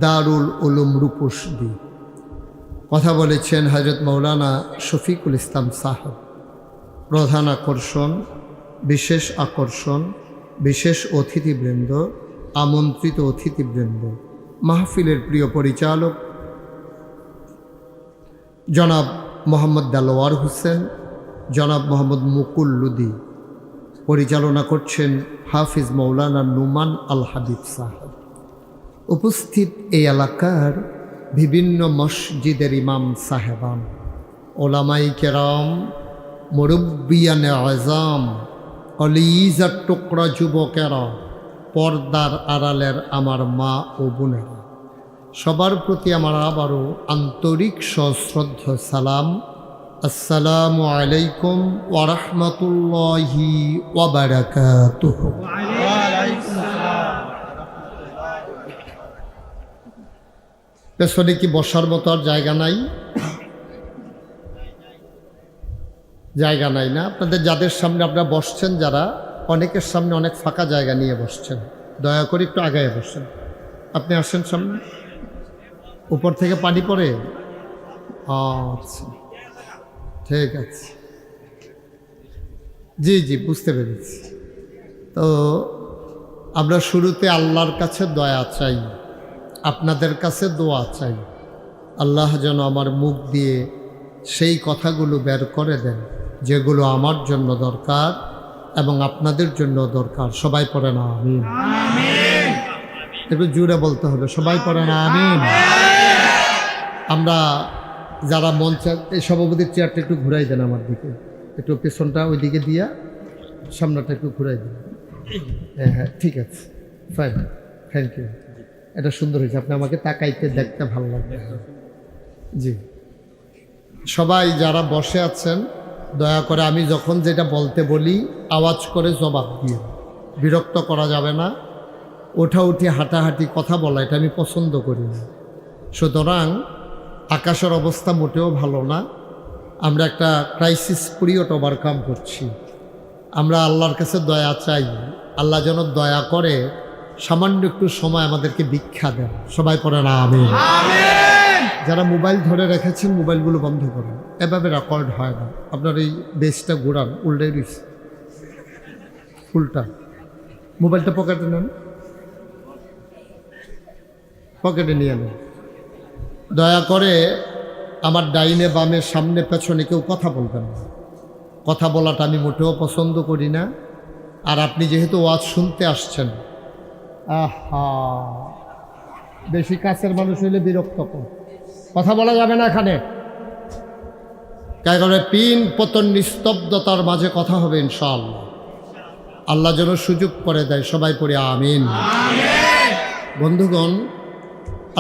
দারুল উলুম রূপসী। কথা বলেছেন হজরত মৌলানা শফিকুল ইসলাম সাহেব। প্রধান আকর্ষণ, বিশেষ আকর্ষণ, বিশেষ অতিথিবৃন্দ, আমন্ত্রিত অতিথিবৃন্দ, মাহফিলের প্রিয় পরিচালক জনাব মোহাম্মদ দেলোয়ার হোসেন, জনাব মোহাম্মদ মুকুল লুদি, পরিচালনা করছেন হাফিজ মৌলানা নুমান আল হাবিব সাহেব। উপস্থিত এই এলাকার বিভিন্ন মসজিদের ইমাম সাহেবান, ওলামাই কেরাম, মুরব্বিয়ানে আজাম, কলিজার টুকরা যুবকেরা, পর্দার আড়ালের আমার মা ও বোনেরা, সবার প্রতি আমার আবারও আন্তরিক সশ্রদ্ধ সালাম। আসসালামু আলাইকুম ওয়া রাহমাতুল্লাহি ওয়া বারাকাতুহু। পেছনে কি বসার মতো আর জায়গা নাই? জায়গা নাই না? আপনাদের যাদের সামনে আপনারা বসছেন, যারা অনেকের সামনে অনেক ফাঁকা জায়গা নিয়ে বসছেন, দয়া করে একটু আগায় বসেন। আপনি আসেন সামনে, উপর থেকে পানি পড়ে। আচ্ছা, ঠিক আছে, জি জি বুঝতে পেরেছি। তো আমরা শুরুতে আল্লাহর কাছে দয়া চাই, আপনাদের কাছে দোয়া চাই। আল্লাহ যেন আমার মুখ দিয়ে সেই কথাগুলো বের করে দেন যেগুলো আমার জন্য দরকার এবং আপনাদের জন্য দরকার। সবাই পড়ে না আমিন। একটু জোরে বলতে হবে, সবাই পড়ে না আমিন। আমরা যারা মঞ্চে, এই সভাপতির চেয়ারটা একটু ঘুরাই দেন আমার দিকে, একটু পেছনটা ওই দিকে দিয়া সামনেটা একটু ঘুরাই দেন। হ্যাঁ হ্যাঁ, ঠিক আছে, ফাইন, থ্যাংক ইউ। এটা সুন্দর হয়েছে, আপনি আমাকে তাকাইতে দেখতে ভালো লাগবে। জি, সবাই যারা বসে আছেন দয়া করে আমি যখন যেটা বলতে বলি আওয়াজ করে জবাব দিয়ে, বিরক্ত করা যাবে না। ওঠাউঠি হাঁটাহাঁটি কথা বলা এটা আমি পছন্দ করি না। সুতরাং আকাশের অবস্থা মোটেও ভালো না। আমরা একটা ক্রাইসিস পিরিয়ড ওভারকাম করছি। আমরা আল্লাহর কাছে দয়া চাই, আল্লাহ যেন দয়া করে সামান্য একটু সময় আমাদেরকে ভিক্ষা দেন। সবাই পড়ে না আমিন। যারা মোবাইল ধরে রেখেছেন মোবাইলগুলো বন্ধ করুন, এভাবে রেকর্ড হয় না। আপনার এই বেসটা ঘোরান, উল্টাই দিচ্ছে, উল্টা। মোবাইলটা পকেটে নেন, পকেটে নিয়ে নেন। দয়া করে আমার ডাইনে বামে সামনে পেছনে কেউ কথা বলবেন না। কথা বলাটা আমি মোটেও পছন্দ করি না। আর আপনি যেহেতু ওয়াজ শুনতে আসছেন, আহা, বেশি কাছের মানুষ হইলে বিরক্ত কর, কথা বলা যাবে না এখানে। কারণ পিন পতন নিস্তব্ধতার মাঝে কথা হবে ইনশাআল্লাহ। আল্লাহ যেন সুযোগ করে দেয়। সবাই পড়ে আমিন। বন্ধুগণ,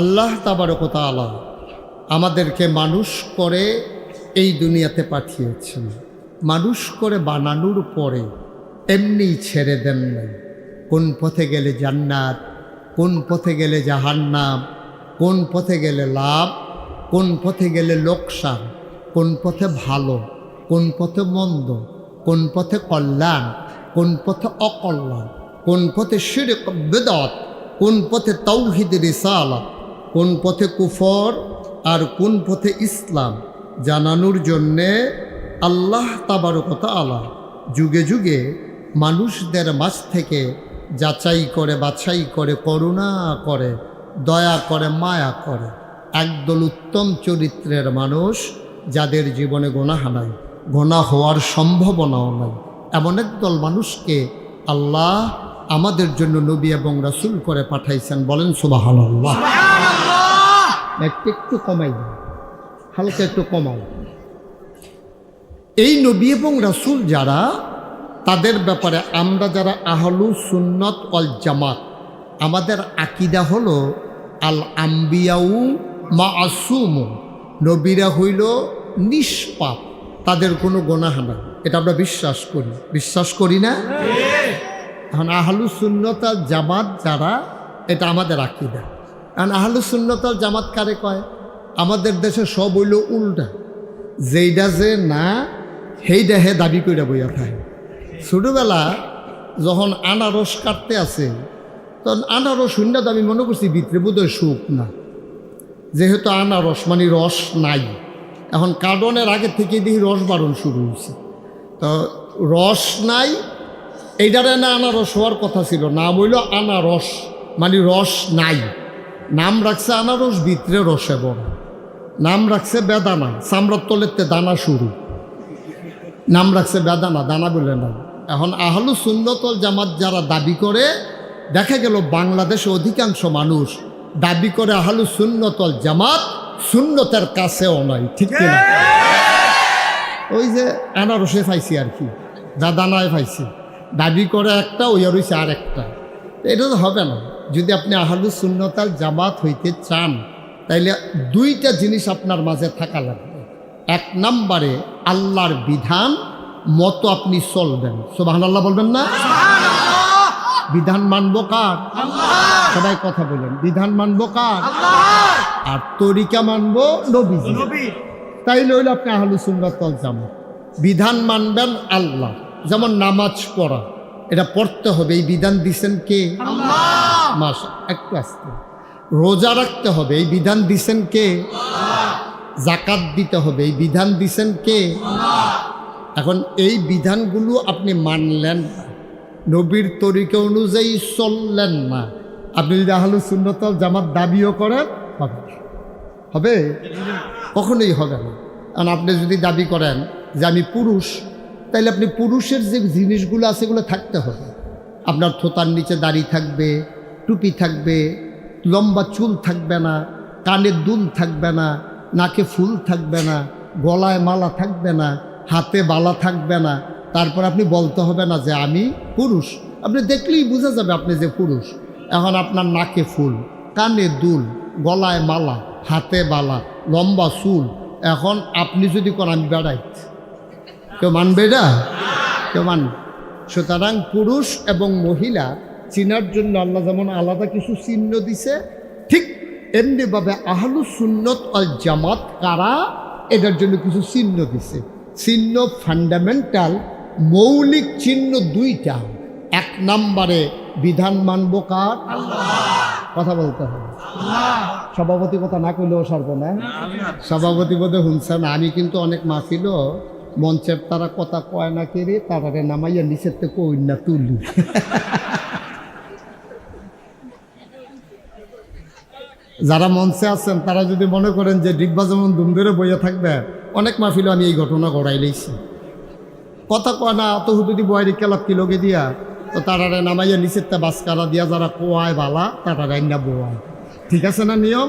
আল্লাহ তাবারক ওয়া তাআলা আমাদেরকে মানুষ করে এই দুনিয়াতে পাঠিয়েছেন। মানুষ করে বানানোর পরে এমনি ছেড়ে দেন নাই। কোন পথে গেলে জান্নাত, কোন পথে গেলে জাহান্নাম, কোন পথে গেলে লাভ, কোন পথে গেলে লোকসান, কোন পথে ভালো, কোন পথে মন্দ, কোন পথে কল্যাণ, কোন পথে অকল্যাণ, কোন পথে শিরক বিদআত, কোন পথে তাওহীদ রিসালাত, কোন পথে কুফর আর কোন পথে ইসলাম জানানোর জন্যে আল্লাহ তাবারক ওয়া তাআলা যুগে যুগে মানুষদের মাঝ থেকে যাচাই করে বাছাই করে করুণা করে দয়া করে মায়া করে একদল উত্তম চরিত্রের মানুষ, যাদের জীবনে গুনাহ নাই, গুনাহ হওয়ার সম্ভাবনাও নাই, এমন একদল মানুষকে আল্লাহ আমাদের জন্য নবী এবং রাসূল করে পাঠাইছেন। বলেন সুবহানাল্লাহ। একটু কমাই দিন, হালকা একটু কমাও। এই নবী এবং রাসূল যারা, তাদের ব্যাপারে আমরা যারা আহলুস সুন্নাত ওয়াল জামাত, আমাদের আকীদা হলো আল আম্বিয়াউ মাসুম, নবীরা হইল নিষ্পাপ, তাদের কোনো গুনাহ নাই। এটা আমরা বিশ্বাস করি, বিশ্বাস করি না? এখন আহলুস সুন্নাত ওয়াল জামাত যারা, এটা আমাদের আকীদা। কারণ আহলুস সুন্নাত ওয়াল জামাত কারে কয়? আমাদের দেশে সব হইল উল্টা, যেইটা যে না সেইটা হে দাবি কইরা বইয়া থাকে। ছোটোবেলা যখন আনারস কাটতে আছে, তখন আনারস শূন্য আমি মনে করছি ভিতরে বোধহয় সুখ না, যেহেতু আনারস মানে রস নাই। এখন কার্ডনের আগে থেকে দেখি রস বারণ শুরু হয়েছে, তো রস নাই, এইটারে না আনারস হওয়ার কথা ছিল, নাম হইল আনারস মানে রস নাই। নাম রাখছে আনারস, ভিতরে রসে বড়। নাম রাখছে বেদানা, চামড়ার তলেতে দানা শুরু, নাম রাখছে বেদানা, দানা বলে নাই। এখন আহলুস সুন্নাত ওয়াল জামাত যারা দাবি করে, দেখা গেল বাংলাদেশে অধিকাংশ মানুষ দাবি করে আহলুস সুন্নাত ওয়াল জামাত, সুন্নতের কাছেও নাই, ঠিক কিনা? ওই যে আনারসে পাইছি আর কি, দানায় পাইছি, দাবি করে একটা, ওই আর হইছে আর একটা। এটা তো হবে না। যদি আপনি আহলুস সুন্নাত ওয়াল জামাত হইতে চান, তাইলে দুইটা জিনিস আপনার মাঝে থাকা লাগবে। এক নম্বরে আল্লাহর বিধান মতো আপনি চলবেন। সুবহানাল্লাহ বলবেন না? বিধান মানবো কার? সবাই কথা বলেন, বিধান মানবো কার? আর তরিকা মানবো নবীজি। তাইলে হইলে আপনি আহলুস সুন্নাত ওয়াল জামাত। বিধান মানবেন আল্লাহ, যেমন নামাজ পড়া, এটা পড়তে হবে, এই বিধান দিছেন কে? আল্লাহ। মাশা, একটু আসতে। রোজা রাখতে হবে, এই বিধান দিছেন কে? যাকাত দিতে হবে, এই বিধান দিছেন কে? এখন এই বিধানগুলো আপনি মানলেন না, নবীর তরিকা অনুযায়ী চললেন না, আপনি যদি আহলুস সুন্নাত ওয়াল জামাত দাবিও করেন, হবে? কখনোই হবে না। কারণ আপনি যদি দাবি করেন যে আমি পুরুষ, তাইলে আপনি পুরুষের যে জিনিসগুলো আছে এগুলো থাকতে হবে। আপনার থোতার নিচে দাড়ি থাকবে, টুপি থাকবে, লম্বা চুল থাকবে না, কানে দুল থাকবে না, নাকে ফুল থাকবে না, গলায় মালা থাকবে না, হাতে বালা থাকবে না। তারপর আপনি বলতে হবে না যে আমি পুরুষ। আপনি দেখলেই বোঝা যাবে আপনি যে পুরুষ। এখন আপনার নাকে ফুল, কানে দুল, গলায় মালা, হাতে বালা, লম্বা চুল, এখন আপনি যদি কোন আমি বেড়াই, কেউ মানবে এটা? কেউ মানবে? সুতরাং পুরুষ এবং মহিলা চিনার জন্য আল্লাহ যেমন আলাদা কিছু চিহ্ন দিছে, ঠিক এমনিভাবে আহলুস সুন্নত ওয়াল জামাত কারা এটার জন্য কিছু চিহ্ন দিছে। চিহ্ন ফান্ডামেন্টাল মৌলিক চিহ্ন দুইটা। এক নম্বরে বিধান মানব কার? কথা বলতে হবে। সভাপতি কথা না করলেও সারব না। সভাপতি বোধে শুনছে না। আমি কিন্তু অনেক মাহফিলও মঞ্চের তারা কথা কয় না কেড়ে তারারে নামাইয়া নিচের থেকে কই না তুলি। যারা মঞ্চে আছেন তারা যদি মনে করেন যে ডিব্বা যেমন দুম ধরে বইয়া থাকবে, অনেক মাহফিলও আমি এই ঘটনা গড়াই লইছি। কথা কয় না অত হুদুদি বয়ের কেলাপ কিলোকে দিয়া তো তারারে নামাইয়া নিচের তে বাসকারা দিয়া যারা কোয়ায় বালা তারারে না বোয়ায়। ঠিক আছে না নিয়ম?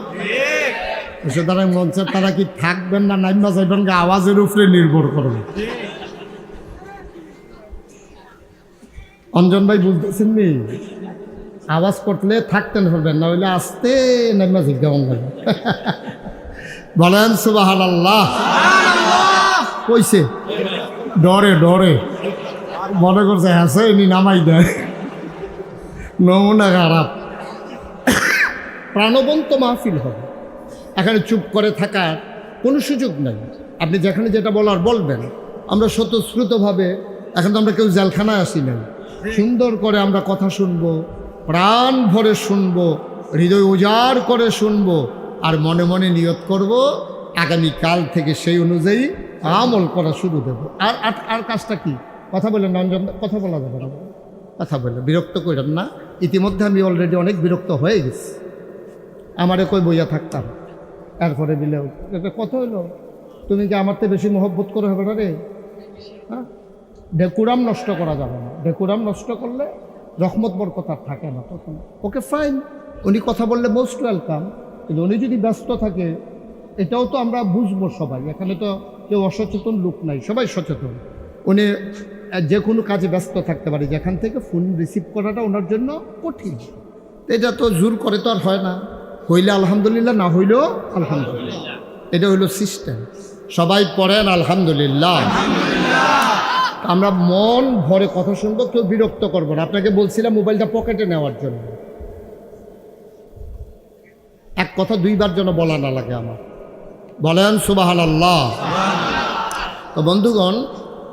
সুতরাং মঞ্চের তারা কি থাকবেন না নাইমা যাইবেন আওয়াজের উপরে নির্ভর করবে। অঞ্জন ভাই বুঝতেছেন নি? আওয়াজ করলে থাকতেন হবেন, না হইলে আসতে নাইমা জিজ্ঞাসা করবেন। বলেন সুবহানাল্লাহ। কইছে ডরে ডরে মনে করছে হাসে এমনি নামাই দেয়, নমুনা খারাপ। প্রাণবন্ত মাহফিল হবে, এখানে চুপ করে থাকার কোনো সুযোগ নাই। আপনি যেখানে যেটা বলার বলবেন। আমরা স্বতঃস্ফূর্তভাবে, এখন তো আমরা কেউ জেলখানায় আসি নাই, সুন্দর করে আমরা কথা শুনবো, প্রাণ ভরে শুনবো, হৃদয় উজাড় করে শুনবো, আর মনে মনে নিয়ত করব আগামীকাল থেকে সেই অনুযায়ী আমল করা শুরু দেব। আর আর কাজটা কি? কথা বললেন রঞ্জন, কথা বলা যাবে না, কথা বললেন, বিরক্ত করেন না। ইতিমধ্যে আমি অলরেডি অনেক বিরক্ত হয়ে গেছি। আমারে কই বইয়া থাকতাম, এরপরে দিলেও কত হইলো, তুমি কি আমার থেকে বেশি মহব্বত করে হবে না রে? হ্যাঁ, ডেকুরাম নষ্ট করা যাবে না। ডেকুরাম নষ্ট করলে রহমত বরকত আর থাকে না তখন। ওকে ফাইন, উনি কথা বললে মোস্ট ওয়েলকাম, কিন্তু উনি যদি ব্যস্ত থাকে, এটাও তো আমরা বুঝবো সবাই। এখানে তো কেউ অসচেতন লোক নাই, সবাই সচেতন। উনি যে কোনো কাজে ব্যস্ত থাকতে পারে, যেখান থেকে ফোন রিসিভ করাটা ওনার জন্য কঠিন। এটা তো জোর করে তো আর হয় না। হইলে আলহামদুলিল্লাহ, না হইলেও আলহামদুলিল্লাহ, এটা হইল সিস্টেম। সবাই পড়েন আলহামদুলিল্লাহ। আমরা মন ভরে কথা শুনবো, কেউ বিরক্ত করবো না। আপনাকে বলছিলাম মোবাইলটা পকেটে নেওয়ার জন্য। এক কথা দুইবার যেন বলা না লাগে আমার। বলেন সুবহানাল্লাহ। তো বন্ধুগণ,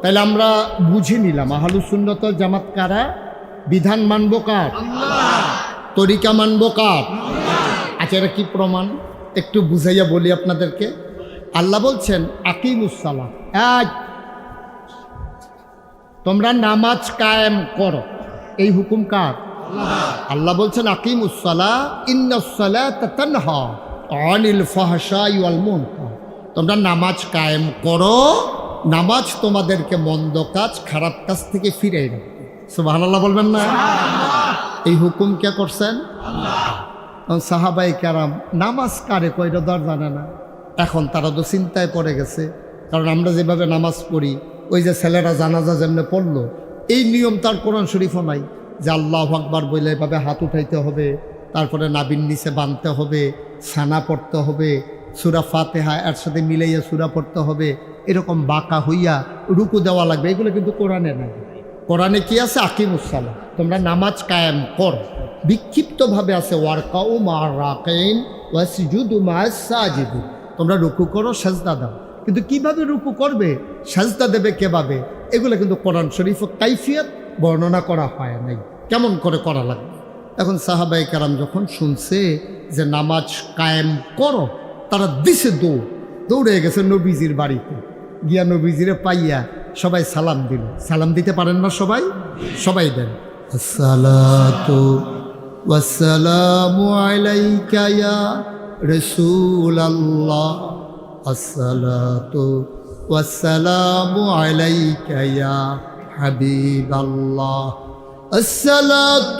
তাহলে আমরা বুঝে নিলাম আহলুস সুন্নাত ওয়াল জামাত কারা, বিধান মানব কার, তরিকা মানব কার। আচ্ছা, এটা কি প্রমাণ একটু বুঝাইয়া বলি আপনাদেরকে। আল্লাহ বলছেন আকিমুস সালাহ, তোমরা নামাজ কায়েম করো। এই হুকুম কার? আল্লাহ বলছেন আকিমুস সালাহ ইন্নাস সালাতা তানহা আনিল ফাহশাই ওয়াল মুনকার। তোমরা নামাজ কায়েম করো, নামাজ তোমাদেরকে মন্দ কাজ, খারাপ কাজ থেকে ফিরিয়ে রাখবে। সুবহানাল্লাহ বলবেন না? এই হুকুম কে করছেন? সাহাবাই কেরাম নামাজ কারে কয়টা দর জানে না। এখন তারা তো চিন্তায় পড়ে গেছে, কারণ আমরা যেভাবে নামাজ পড়ি, ওই যে ছেলেরা জানাজা যেমনি পড়লো, এই নিয়ম তার কোরআন শরীফও নাই যে আল্লাহু আকবার বলে এভাবে হাত উঠাইতে হবে, তারপরে নাবির নিচে বাঁধতে হবে, ছানা পড়তে হবে, সূরা ফাতিহা এর সাথে মিলাইয়া সূরা পড়তে হবে, এরকম বাঁকা হইয়া রুকু দেওয়া লাগবে। এগুলো কিন্তু কোরআনে নাই। কোরআনে কি আছে? আকিমুস সালাহ, তোমরা নামাজ কায়েম কর। বিক্ষিপ্তভাবে আছে ওয়ারকাউ মা'আর রাকিন ওয়াসজুদু মা'আস সাজিদিন, তোমরা রুকু করো, সাজদা দাও। কিন্তু কিভাবে রুকু করবে, সাজদা দেবে কিভাবে, এগুলো কিন্তু কোরআন শরীফ কাইফিয়ত বর্ণনা করা হয় নাই, কেমন করে করা লাগবে। এখন সাহাবায়ে কেরাম যখন শুনছে যে নামাজ কায়েম করো, তারা দিছে দৌড়ে গেছে নবীজির বাড়িতে, গিয়া নবীজিরে পাইয়া সবাই সালাম দিল। সালাম দিতে পারেন না সবাই? সবাই দেন। আসসালাতু ওয়াসসালামু আলাইকা ইয়া রাসূলুল্লাহ, আসসালাতু والسلام عليك يا حبيب الله الصلاة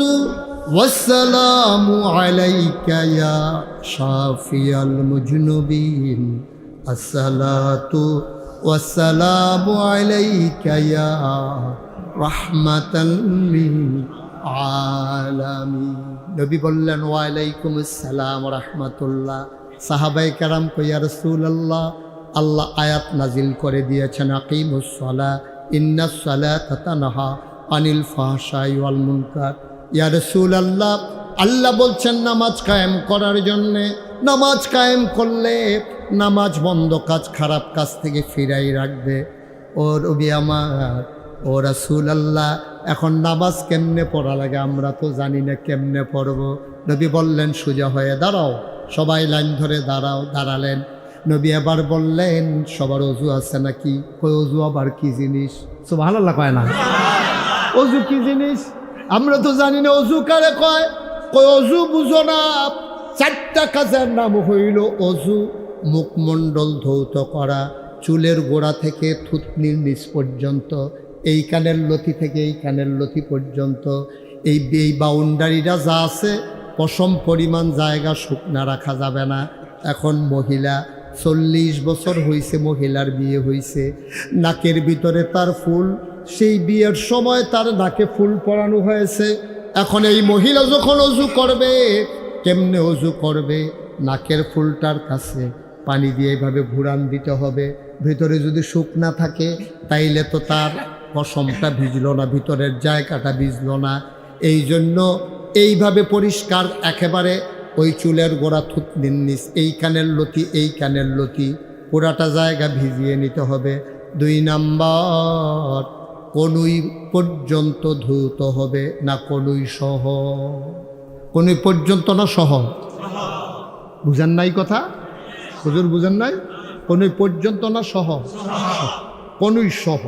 والسلام عليك يا شافي المذنبين الصلاة والسلام عليك يا رحمة للعالمين নবী বললেন ওয়ালাইকুম আসসালাম রাহমাতুল্লাহ। সাহাবায়ে কেরাম কই ইয়া রাসূলুল্লাহ, আল্লাহ আয়াত নাজিল করে দিয়েছেন আকিমুস সালাহ ইন্নাস সালাতা তানহা আনিল ফাহশাই ওয়াল মুনকার। ইয়া রাসূলুল্লাহ, আল্লাহ বলছেন নামাজ কায়েম করার জন্যে, নামাজ কায়েম করলে নামাজ বন্ধ কাজ খারাপ কাজ থেকে ফিরাই রাখবে। ও নবী আমার, ও রাসূলুল্লাহ, এখন নামাজ কেমনে পড়া লাগে আমরা তো জানি না, কেমনে পড়ব? নবী বললেন সোজা হয়ে দাঁড়াও। সবাই লাইন ধরে দাঁড়ালেন। নবী এবার বললেন সবার অজু আছে নাকি? কই অজু আবার কি জিনিস? সুবহানাল্লাহ কয় না? অজু কি জিনিস আমরা তো জানি না। অজু কারে কয়? কই অজু বুঝো না? 4টা কাজের নাম হইল অজু। মুখমণ্ডল ধৌত করা, চুলের গোড়া থেকে থুতনির নিচ পর্যন্ত, এই কানের লতি থেকে এই কানের লতি পর্যন্ত, এই বাউন্ডারিটা যা আছে পশম পরিমাণ জায়গা শুকনা রাখা যাবে না। এখন মহিলা 40 বছর হয়েছে, মহিলার বিয়ে হয়েছে, নাকের ভিতরে তার ফুল, সেই বিয়ের সময় তার নাকে ফুল পরানো হয়েছে। এখন এই মহিলা যখন অজু করবে, কেমনে অজু করবে? নাকের ফুলটার কাছে পানি দিয়ে এইভাবে ঘুরান দিতে হবে। ভিতরে যদি শুকনা থাকে তাইলে তো তার পশমটা ভিজল না, ভিতরের জায়গাটা ভিজল না। এই জন্য এইভাবে পরিষ্কার একেবারে ওই চুলের গোড়া থুতনির নিচ, এই কানের লতি এই কানের লতি পুরাটা জায়গা ভিজিয়ে নিতে হবে। 2 নাম্বার, কনুই পর্যন্ত ধুত হবে না কনুই সহ? কনুই পর্যন্ত না সহ? বুঝেন নাই কথা? হুজুর বুঝেন নাই? কনুই পর্যন্ত না সহ? কনুই সহ।